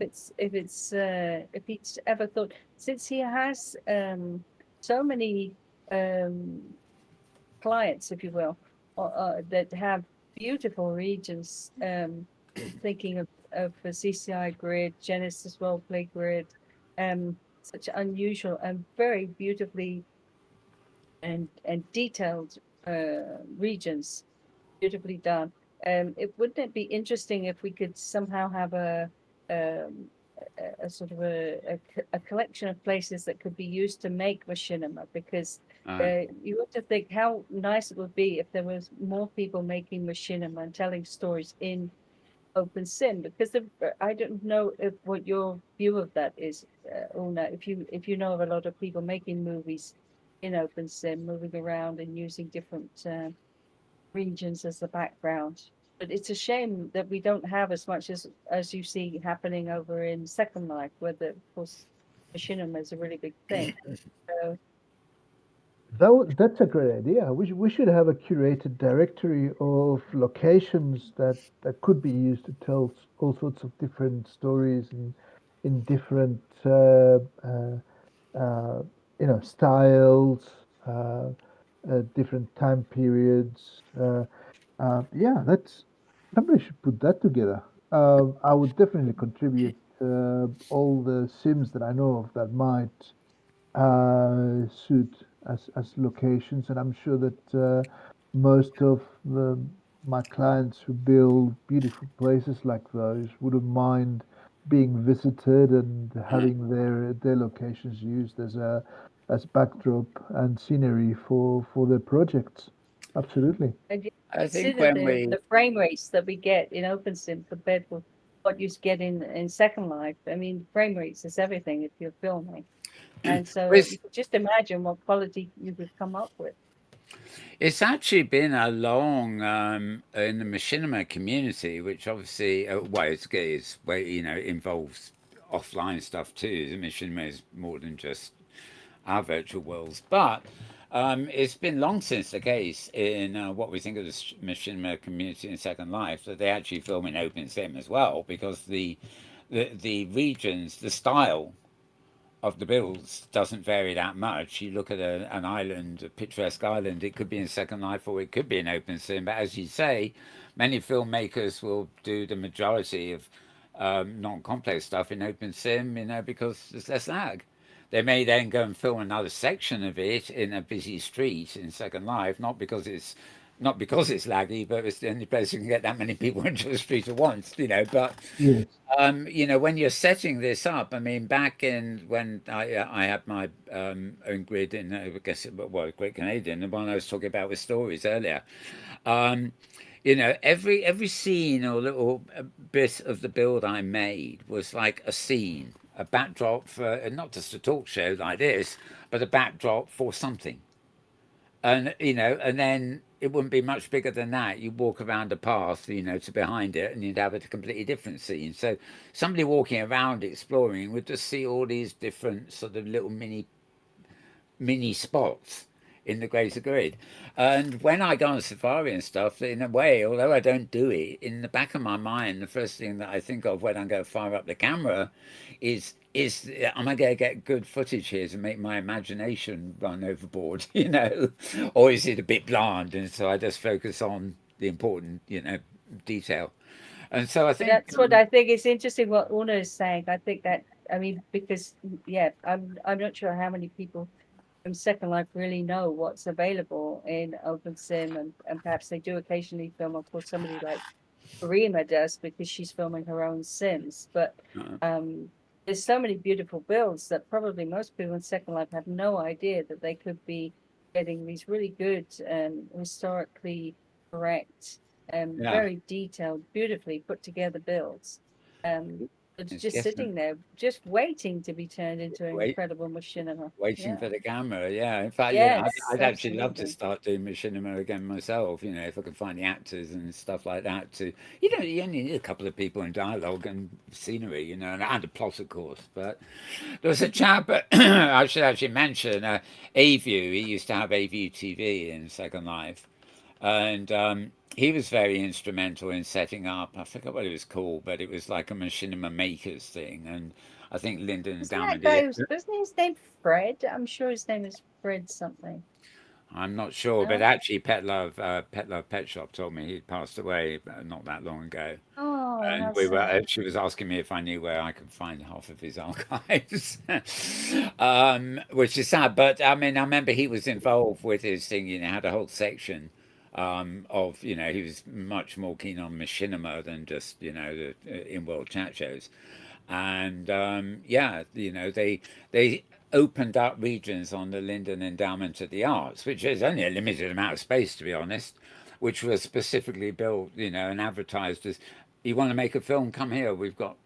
he's ever thought, since he has so many um, clients, if you will, that have beautiful regions. Thinking of the CCI grid, Genesis roleplay grid, such unusual and very beautifully and detailed regions, beautifully done. Wouldn't it be interesting if we could somehow have um, a sort of a collection of places that could be used to make machinima? Because Uh, you have to think how nice it would be if there was more people making machinima and telling stories in open sim. Because I don't know if what your view of that is, Una. If you know of a lot of people making movies in open sim, moving around and using different regions as the background. But it's a shame that we don't have as much as you see happening over in Second Life, where of course machinima is a really big thing. So That's a great idea. We should have a curated directory of locations that could be used to tell all sorts of different stories in different uh, styles, different time periods. Yeah, that's somebody should put that together. I would definitely contribute all the sims that I know of that might suit as locations, and I'm sure that most of my clients who build beautiful places like those wouldn't mind being visited and having their locations used as backdrop and scenery for their projects. Absolutely. and you I think consider when the we the frame rates that we get in OpenSim compared with what you get in Second Life. I mean, frame rates is everything if you're filming. And so with you could just imagine what quality you could come up with. it's actually been a long in the machinima community, which obviously well, it's where involves offline stuff too. The machinima is more than just our virtual worlds, but it's been long since the case in what we think of the machinima community in Second Life that they actually film in open sim as well, because the regions, the style of the builds doesn't vary that much. You look at an island, a picturesque island, it could be in Second Life or it could be in open sim. But as you say, many filmmakers will do the majority of non-complex stuff in open sim, because there's less lag. They may then go and film another section of it in a busy street in Second Life, not because it's laggy, but it's the only place you can get that many people into the street at once, But Yes. when you're setting this up, I mean, back in when I had my own grid in, I guess, well, Great Canadian, the one I was talking about with stories earlier. Um, every scene or little bit of the build I made was like a scene, a backdrop for not just a talk show like this, but a backdrop for something. And then it wouldn't be much bigger than that. You walk around a path, to behind it, and you'd have a completely different scene. So somebody walking around exploring would just see all these different sort of little mini spots in the greater grid. And when I go on safari and stuff, in a way, although I don't do it, in the back of my mind, the first thing that I think of when I go fire up the camera is am I going to get good footage here to make my imagination run overboard, or is it a bit bland, and so I just focus on the important, detail. And so I But think that's what I think is interesting what Una is saying. I think that, I mean, because yeah, I'm not sure how many people from Second Life really know what's available in OpenSim, and perhaps they do occasionally film. Of course, somebody like Karima does because she's filming her own Sims. But uh, um, there's so many beautiful builds that probably most people in Second Life have no idea that they could be getting these really good and historically correct and yeah. very detailed, beautifully put together builds. It's It's just definitely sitting there, just waiting to be turned into an wait, incredible machinima. waiting Yeah. for the camera. Yeah, in fact, Yes, I'd actually love to absolutely. start doing machinima again myself. If I could find the actors and stuff like that. To you only need a couple of people in dialogue and scenery, and a plot, of course. But there was a chap I should actually mention, A-View. He used to have A-View TV in Second Life, and he was very instrumental in setting up. I forget what it was called, but it was like a machinima makers thing, and I think Lyndon and Isn't that Dalmody. guy? Wasn't his name Fred? I'm sure his name is Fred something. I'm not sure, but No. actually, Pet Love Pet Shop told me he'd passed away not that long ago, Oh, and how sad. she was asking me if I knew where I could find half of his archives, which is sad. But I mean, I remember he was involved with his thing. Had a whole section of he was much more keen on machinima than just the in-world chat shows, and yeah, they opened up regions on the Linden Endowment of the Arts, which is only a limited amount of space, to be honest, which was specifically built, and advertised as, you want to make a film, come here. We've got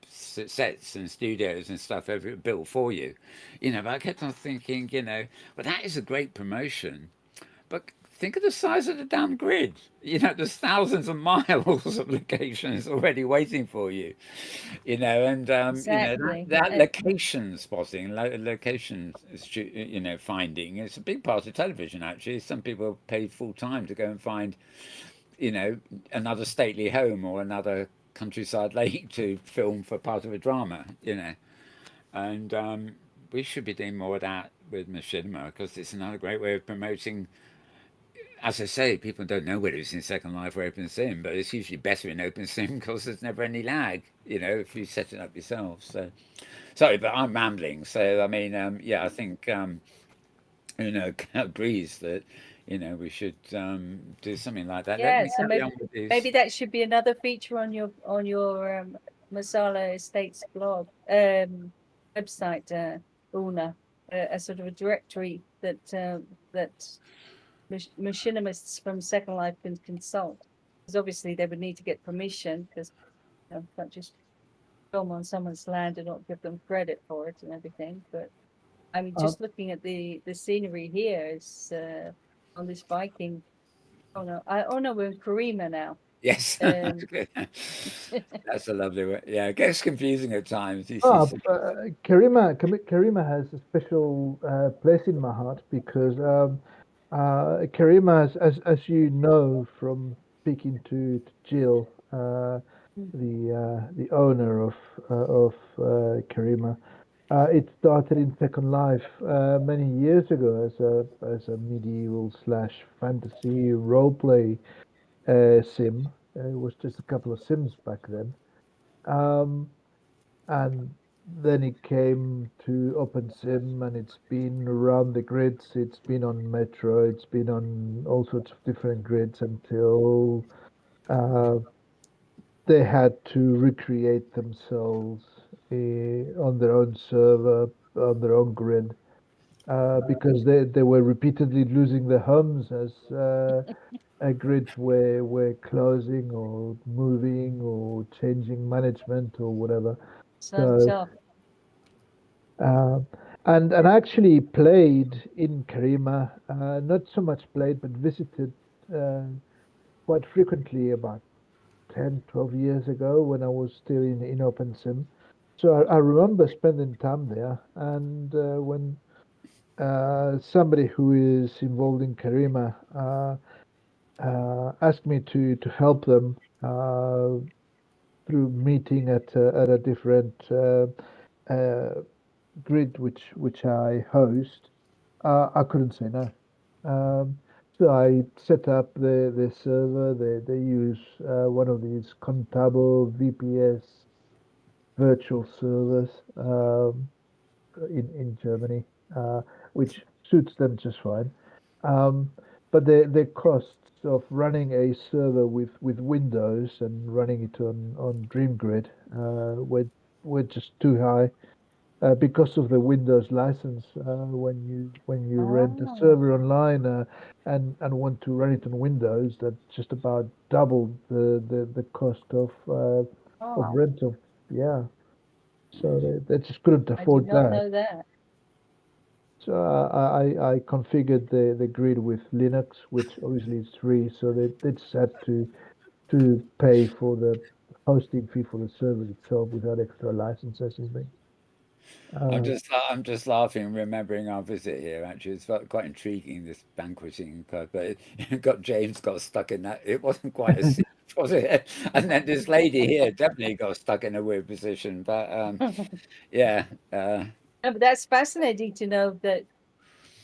sets and studios and stuff built for you. But I kept on thinking, well, that is a great promotion, but think of the size of the damn grid. There's thousands of miles of locations already waiting for you. And Exactly. that location spotting, location, finding, it's a big part of television. Actually, some people pay full time to go and find, another stately home or another countryside lake to film for part of a drama. And we should be doing more of that with machinima, because it's another great way of promoting. As I say, people don't know whether it's in Second Life or Open Sim, but it's usually better in Open Sim because there's never any lag, if you set it up yourself. So, sorry, but I'm rambling. So, I mean, yeah, I think, agrees that, we should do something like that. Let Yeah, me so carry on with maybe this. that should be another feature on your Masala Estates blog website, Una, a sort of a directory that machinists from Second Life can consult, because obviously they would need to get permission, because can't just film on someone's land and not give them credit for it and everything. But I mean, just looking at the scenery here is on this Viking. Oh no, we're in Karima now. Yes, that's a lovely way. Yeah, it gets confusing at times. You see, Karima has a special place in my heart because Karima, as you know from speaking to Jill, the owner of Karima, it started in Second Life many years ago as a medieval slash fantasy roleplay sim. It was just a couple of sims back then. Um, and then it came to OpenSim, and it's been around the grids. It's been on Metro. It's been on all sorts of different grids until uh, they had to recreate themselves on their own server, on their own grid, because they were repeatedly losing their homes as grids were closing or moving or changing management or whatever. So So tough. Uh, and I actually played in Karima, not so much played, but visited uh, quite frequently about 10, 12 years ago when I was still in OpenSim. So I remember spending time there. And when somebody who is involved in Karima asked me to help them through meeting at a different uh, grid which I host, I couldn't say no. Um, so I set up the server. They use one of these Contabo VPS virtual servers in Germany, which suits them just fine. Um, but the costs of running a server with Windows and running it on DreamGrid were just too high because of the Windows license. When you rent a Oh, server online and want to run it on Windows, that just about doubled the cost of oh, rental. Yeah. So they just couldn't I did afford not that. know that. So I configured the grid with Linux, which obviously is free. So they just had to pay for the hosting fee for the server itself without extra licenses and things. Uh, I'm just laughing, remembering our visit here. Actually, it's quite intriguing, this banqueting club. But it got stuck in that. It wasn't quite a seat, was it? And then this lady here definitely got stuck in a weird position. But yeah, No, but that's fascinating to know that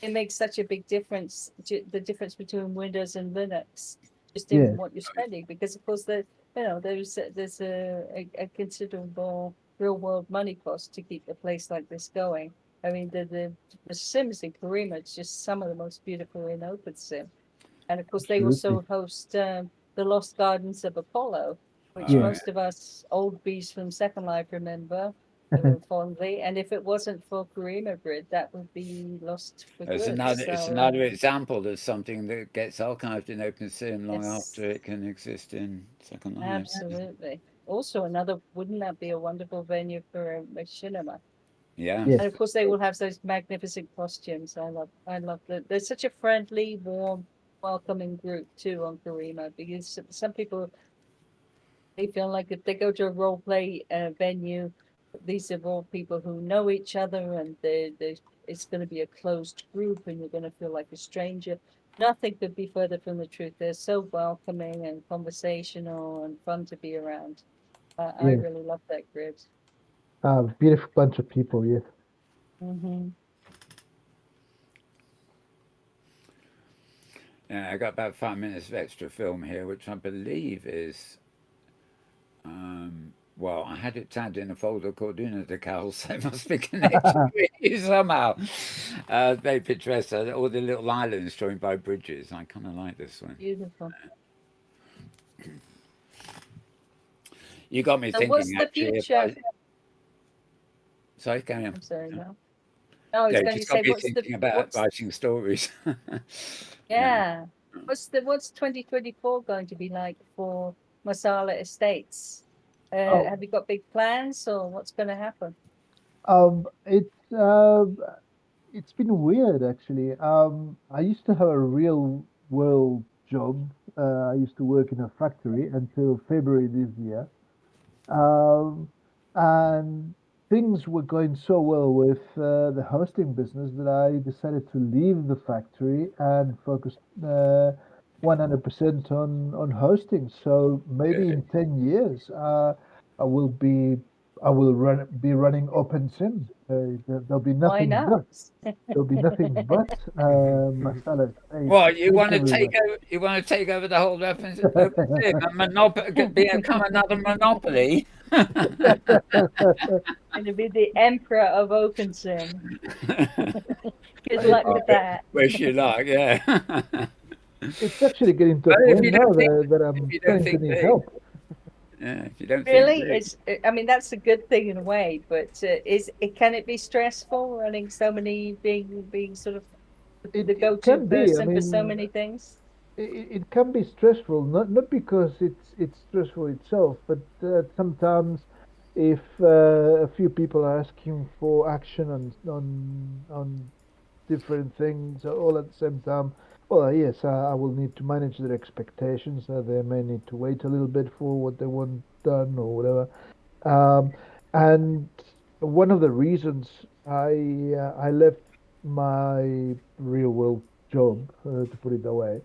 it makes such a big difference. The difference between Windows and Linux, just in yeah, what you're spending, because of course there's a considerable real world money cost to keep a place like this going. I mean the Sims in Karima, it's just some of the most beautiful in OpenSim. And of course, they absolutely. also host the Lost Gardens of Apollo, which oh, Yeah. yeah. most of us old bees from Second Life remember fondly. And if it wasn't for Karima Grid, that would be lost for good. It's So another example of something that gets archived in OpenSim long yes, after it can exist in Second Life. absolutely. Also, wouldn't that be a wonderful venue for a machinima? Yeah. Yes. And of course, they will have those magnificent costumes. I love that. They're such a friendly, warm, welcoming group too on Karima, because some people they feel like if they go to a role play venue, these are all people who know each other, and it's going to be a closed group, and you're going to feel like a stranger. Nothing could be further from the truth. They're so welcoming and conversational and fun to be around. I Yes. really love that grid. Beautiful bunch of people. Yes. Mm-hmm. Yeah, I got about 5 minutes of extra film here, which I believe is well, I had it tagged in a folder called Unadecal, so it must be connected with you somehow. Very picturesque. All the little islands joined by bridges. I kind of like this one. Beautiful. You got me So, what's thinking, the actually. future? Sorry, carry on. I'm sorry, no. I was Yeah, you going to just got say, me thinking about writing stories. Yeah. yeah. What's 2024 going to be like for Masala Estates? Oh, Have you got big plans or what's going to happen? um, it's uh, it's been weird actually. I used to have a real world job. I used to work in a factory until February this year. Um, and things were going so well with the hosting business that I decided to leave the factory and focus 100% on hosting. So maybe in 10 years, I will be I will be running OpenSim. There'll be Why nothing not? but there'll be nothing but Masala Well, Estates everywhere. you want to take over the whole open thing, a become another monopoly. Going to be the emperor of OpenSim. Good luck Oh, with that. wish you luck, yeah. It's actually getting to a But point now that if I'm you don't starting to think need big, help. yeah, if you don't think Really, big. I mean, that's a good thing in a way, but can it be stressful running so many, being sort of the It go-to can be. I person for so mean, many things? it can be stressful. Not because it's stressful itself, but sometimes if a few people are asking for action on different things all at the same time, well, yes, I will need to manage their expectations. They may need to wait a little bit for what they want done or whatever. Um, and one of the reasons I left my real world job, to put it that way,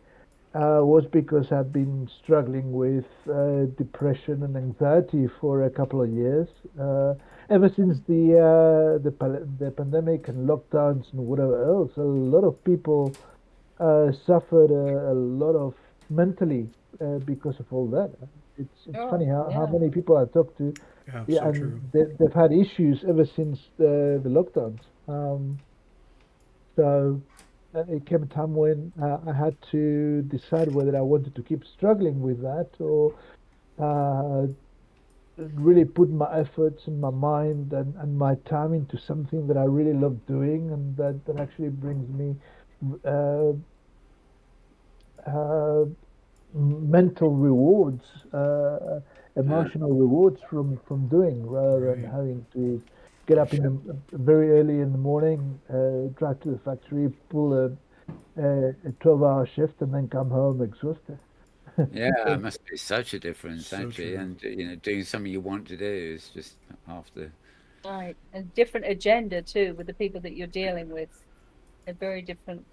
was because I'd been struggling with depression and anxiety for a couple of years. Ever since the pandemic and lockdowns and whatever else, a lot of people suffered a lot of mentally because of all that. It's Sure, funny how yeah. many people I talk to, Yeah, yeah, so and true. they've had issues ever since the lockdowns. So it came a time when I had to decide whether I wanted to keep struggling with that or uh, really put my efforts and my mind and my time into something that I really love doing and that actually brings me uh, uh, mental rewards emotional rewards from doing, rather than Right. having to get up in the very early in the morning, drive to the factory, pull a 12-hour shift, and then come home exhausted. Yeah, it must be such a difference So actually, true. and doing something you want to do is just half the. Right. A different agenda too with the people that you're dealing with. A very different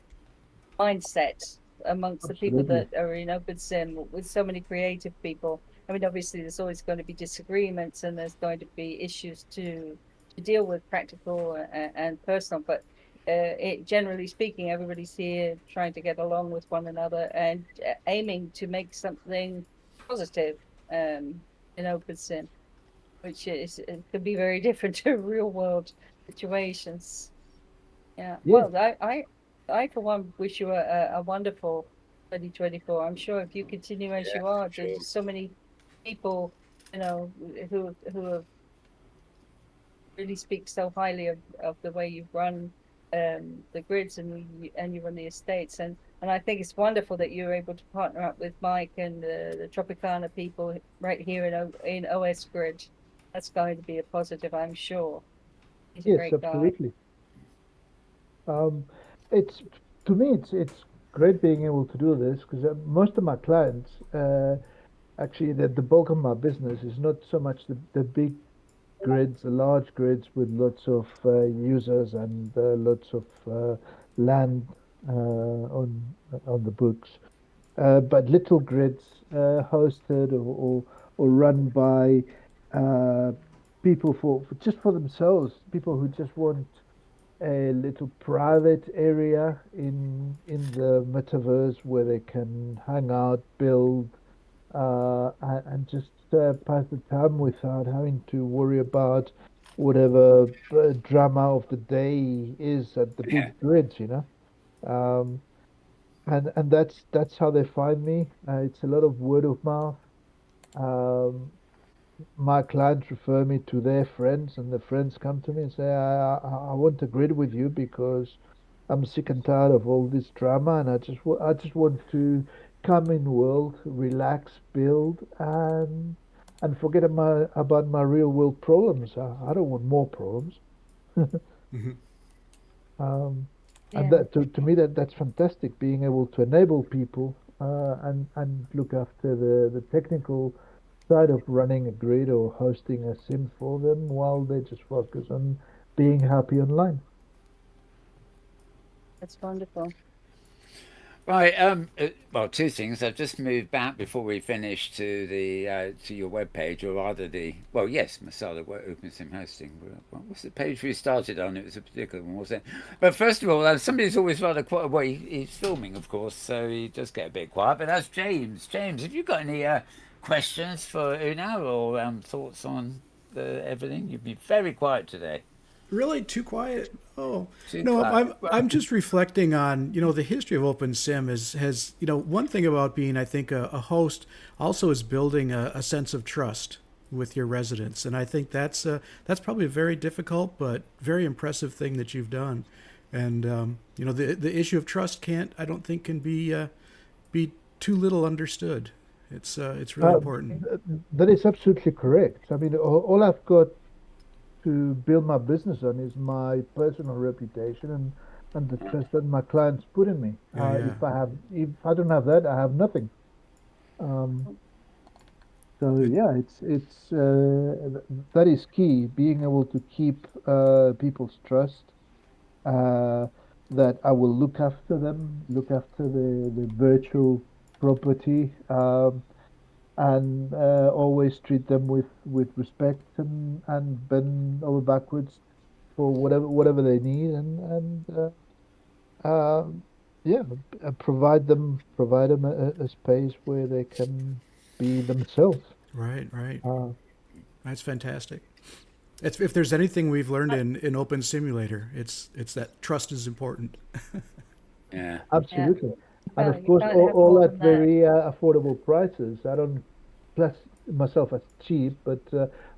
mindset amongst the people Absolutely. that are in open sim with so many creative people. I mean, obviously, there's always going to be disagreements and there's going to be issues to deal with, practical and personal. But generally speaking, everybody's here trying to get along with one another and aiming to make something positive um, in open sim, which is it could be very different to real world situations. Yeah. Yes, Well, I for one wish you a wonderful 2024. I'm sure if you continue as Yeah, you are, sure. there's so many people, who have really speak so highly of the way you've run the grids and you run the estates and I think it's wonderful that you're able to partner up with Mike and the Tropicana people right here in OS Grid. That's going to be a positive, I'm sure. He's a yes, great guy. absolutely. Um, it's to me, it's great being able to do this because most of my clients, actually, the bulk of my business is not so much the big grids, the large grids with lots of users and lots of land on the books, but little grids hosted or run by uh, people for just for themselves, people who just want a little private area in the metaverse where they can hang out, build, and just pass the time without having to worry about whatever drama of the day is at the Yeah, big grids, you know. Um, and that's how they find me. It's a lot of word of mouth. Um, my clients refer me to their friends, and the friends come to me and say, I want to grid with you because I'm sick and tired of all this drama, and I just want to come in world, relax, build, and forget about my real world problems. I don't want more problems. Mhm. And Yeah. that to me that's fantastic, being able to enable people and look after the technical side of running a grid or hosting a sim for them while they just focus on being happy online. That's wonderful. right. Well, two things. I've just moved back before we finish to your web page, or rather yes, Masala Open Sim Hosting. What was the page we started on? It was a particular one, wasn't it? But first of all, somebody's always rather quiet. Well, he's filming, of course, so he does get a bit quiet. But that's James. James, have you got any questions for Una or thoughts on everything? You've been very quiet today. Really too quiet? Oh Too no, quiet. I'm just reflecting on the history of OpenSim has one thing about being I think a host also is building a sense of trust with your residents, and I think that's probably a very difficult but very impressive thing that you've done, and the issue of trust can't I don't think can be too little understood. It's really Uh, important. that is absolutely correct. I mean, all I've got to build my business on is my personal reputation and the trust that my clients put in me. Yeah, yeah. If I don't have that, I have nothing. Um, so yeah, that is key. Being able to keep people's trust, uh, that I will look after them, look after the virtual property, and always treat them with respect and bend over backwards for whatever they need and yeah, provide them a space where they can be themselves. Right, right. Uh, That's fantastic. If there's anything we've learned in Open Simulator, it's that trust is important. Yeah. Yeah. Absolutely. And Well, of you course, can't have all more at than that. very affordable prices. I don't class myself as cheap, but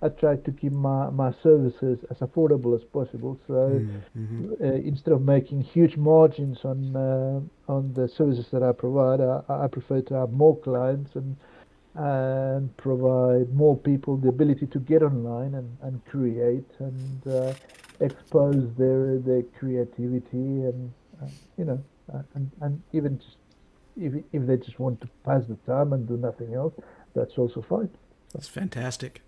I try to keep my services as affordable as possible. So Mm-hmm. instead of making huge margins on the services that I provide, I prefer to have more clients and provide more people the ability to get online and create and expose their creativity and you know and even just if they just want to pass the time and do nothing else, that's also fine. That's fantastic.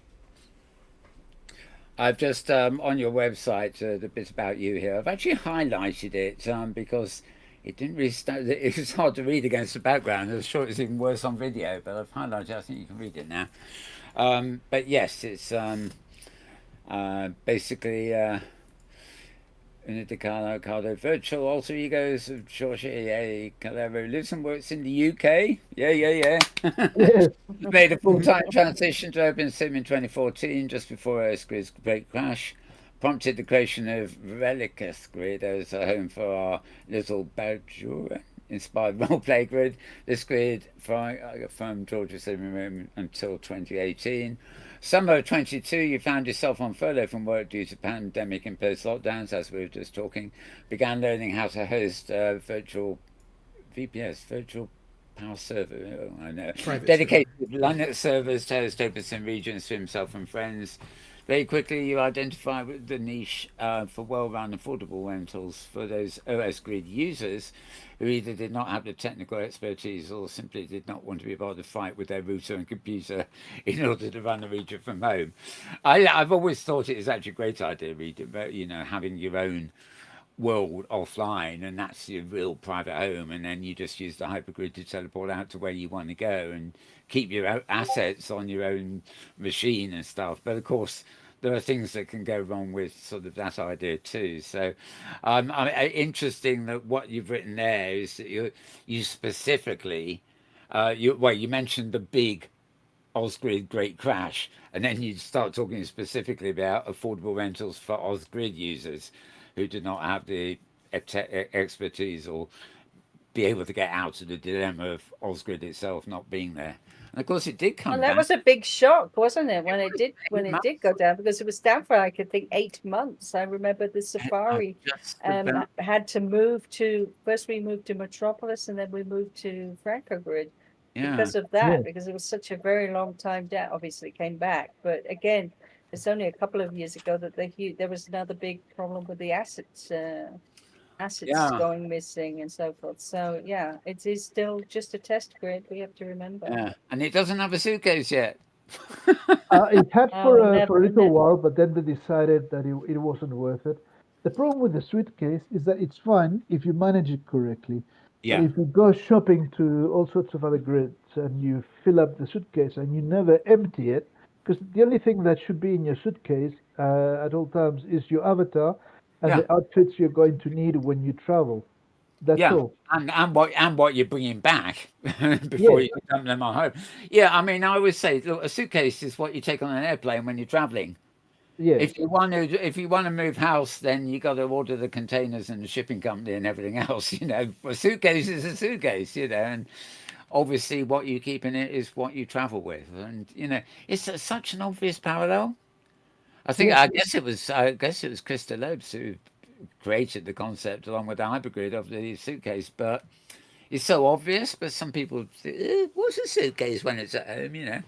I've just on your website the bit about you here. I've actually highlighted it because it didn't really stand. It was hard to read against the background. I'm sure it's even worse on video, but I've highlighted. I think you can read it now. But yes, it's basically. Unadecal virtual alter egos of George Calero lives and works in the UK. Yeah. Yes. Made a full-time transition to OpenSim in 2014, just before Earthgrid's great crash. Prompted the creation of Relicus Grid as a home for our little Bajura inspired roleplay grid. This grid from George's living room until 2018. Summer of 22, you found yourself on furlough from work due to pandemic imposed lockdowns, as we were just talking. Began learning how to host virtual VPS, virtual power server. Oh, I know. Private Dedicated Linux servers to host open regions for himself and friends. Very quickly, you identify with the niche for well-run affordable rentals for those OS Grid users who either did not have the technical expertise or simply did not want to be able to fight with their router and computer in order to run the region from home. I've always thought it is actually a great idea, but having your own world offline, and that's your real private home, and then you just use the hypergrid to teleport out to where you want to go and keep your assets on your own machine and stuff. But of course there are things that can go wrong with sort of that idea too. So interesting that what you've written there is that you specifically you mentioned the big Osgrid Great Crash, and then you start talking specifically about affordable rentals for Osgrid users who did not have the expertise or be able to get out of the dilemma of Osgrid itself not being there. And of course, it did come And down. that was a big shock, wasn't it, when it did go down, because it was down for I think 8 months. I remember the Safari had to move to first we moved to Metropolis and then we moved to Franco Grid because of that, because it was such a very long time down. Obviously, it came back, but again, it's only a couple of years ago that there was another big problem with the assets going missing and so forth. So yeah, it is still just a test grid. We have to remember. Yeah, and it doesn't have a suitcase yet. It had for a little while, but then they decided that it wasn't worth it. The problem with the suitcase is that it's fine if you manage it correctly. Yeah. But if you go shopping to all sorts of other grids and you fill up the suitcase and you never empty it, because the only thing that should be in your suitcase at all times is your avatar and the outfits you're going to need when you travel. That's all. And what you're bringing back before you dump them on home. Yeah, I mean, I always say, look, a suitcase is what you take on an airplane when you're traveling. Yeah. If you want to move house, then you got to order the containers and the shipping company and everything else. A suitcase is a suitcase. And obviously, what you keep in it is what you travel with, and it's such an obvious parallel. I guess it was Krista Lopes who created the concept along with the hypergrid of the suitcase, but it's so obvious. But some people say, what's a suitcase when it's at home?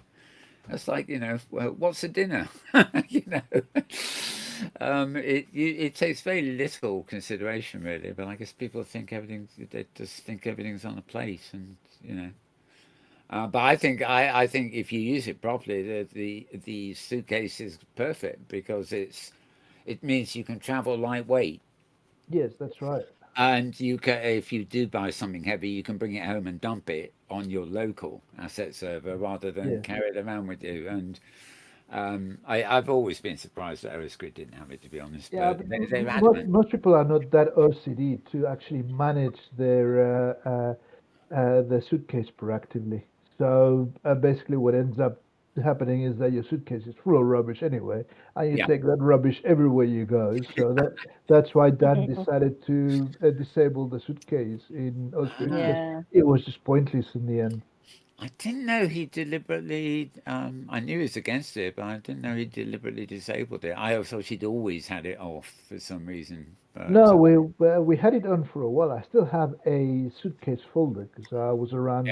That's like well, what's a dinner? It takes very little consideration really, but I guess people think they just think everything's on a plate, and but I think if you use it properly, the suitcase is perfect because it means you can travel lightweight. Yes, that's right. And if you do buy something heavy, you can bring it home and dump it on your local asset server rather than carry it around with you. And I've always been surprised that OSGrid didn't have it, to be honest. Yeah, but most people are not that OCD to actually manage their suitcase proactively. So basically, what ends up happening is that your suitcase is full of rubbish anyway, and you take that rubbish everywhere you go. So that's why Dan decided to disable the suitcase in Osgrid because it was just pointless in the end. I didn't know he deliberately. I knew he was against it, but I didn't know he deliberately disabled it. I thought he'd always had it off for some reason. But, no, we had it on for a while. I still have a suitcase folder because I was around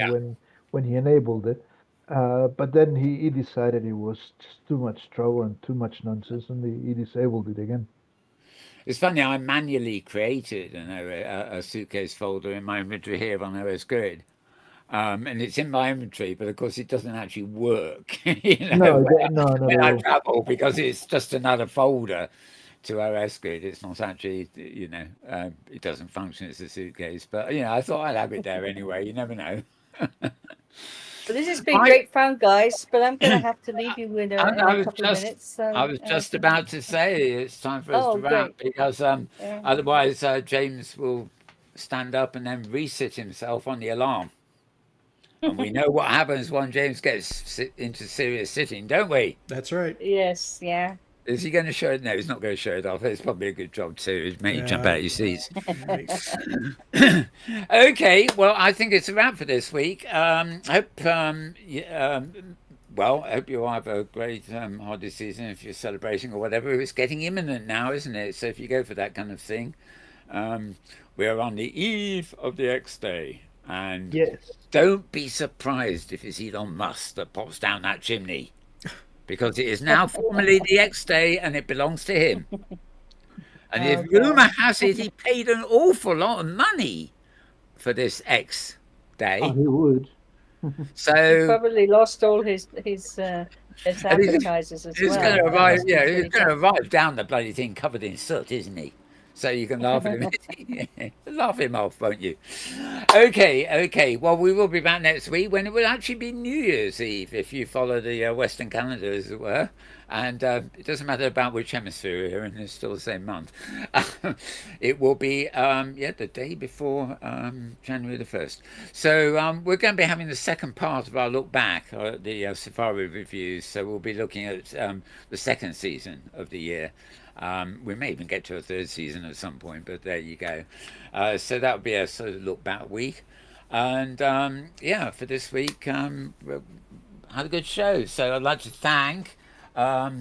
when he enabled it. But then he decided it was just too much trouble and too much nonsense, and he disabled it again. It's funny, I manually created a suitcase folder in my inventory here on OS Grid. And it's in my inventory, but of course it doesn't actually work, No, no, not when at I all. travel, because it's just another folder to OS Grid. It's not actually, it doesn't function as a suitcase. But, I thought I'd have it there anyway. You never know. Well, this has been I, great fun, guys, but I'm going to have to leave you in I, a was couple of minutes. I So, was just about to say it's time for us oh, to wrap, great. because Yeah. otherwise James will stand up and then resit himself on the alarm. And we know what happens when James gets into serious sitting, don't we? That's right. Yes, yeah. Is he going to show it? No, he's not going to show it off. It's probably a good job too. Make you jump Yeah. out of your seats. Nice. Okay, well, I think it's a wrap for this week. Hope, I hope you all have a great holiday season if you're celebrating or whatever. It's getting imminent now, isn't it? So if you go for that kind of thing, we are on the eve of the X Day. And Yes. don't be surprised if it's Elon Musk that pops down that chimney, because it is now formally the X Day and it belongs to him. And if rumour has it, he paid an awful lot of money for this X Day. Oh, he would. So Probably lost all his advertisers as he's well. going to arrive. That's Yeah, really he's going to tough. arrive down the bloody thing covered in soot, isn't he? So you can laugh at him. Laugh him off, won't you? Okay. Well, we will be back next week when it will actually be New Year's Eve, if you follow the Western calendar, as it were. And it doesn't matter about which hemisphere we're in, it's still the same month. It will be, the day before January the 1st. So we're going to be having the second part of our look back at the Safari reviews. So we'll be looking at the second season of the year. We may even get to a third season at some point, but there you go. So that would be a sort of look back week. And for this week, we had a good show. So I'd like to thank Unadecal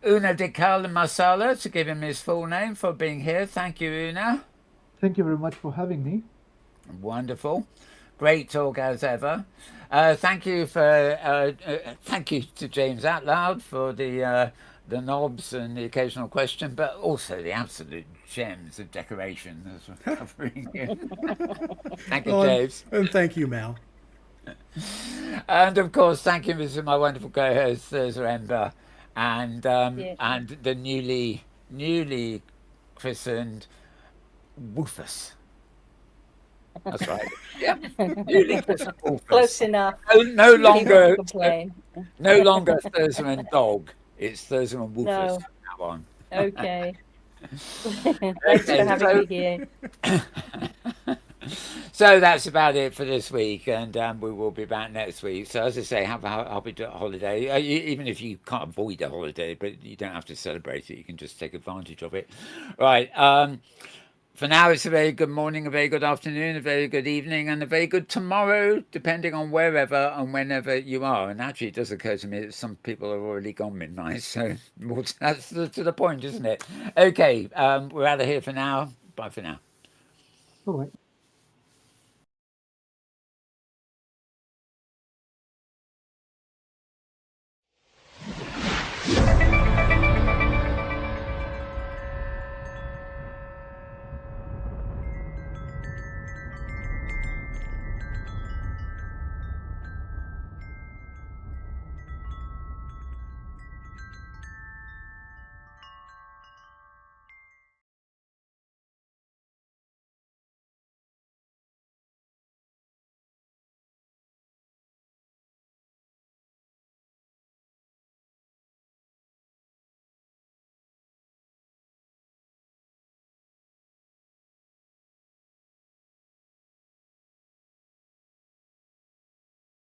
Masala, to give him his full name, for being here. Thank you, Una. Thank you very much for having me. Wonderful. Great talk as ever. Thank you to James Atloud for the knobs and the occasional question, but also the absolute gems of decoration as we're covering here. Thank you, James. And thank you, Mal. And of course, thank you to my wonderful co-host, Zar Ember, and the newly christened Woofus. That's right. Yeah. Newly christened Woofus. Close enough. No longer Complain. no longer Thursday and Dog. It's Thursday and Woofus. No. That one. Okay. Thanks for having me here. So that's about it for this week, and we will be back next week. So as I say, have a happy holiday, even if you can't avoid a holiday, but you don't have to celebrate it. You can just take advantage of it. Right. For now, it's a very good morning, a very good afternoon, a very good evening, and a very good tomorrow, depending on wherever and whenever you are. And actually, it does occur to me that some people are already gone midnight, so that's to the point, isn't it? Okay, we're out of here for now. Bye for now. All right.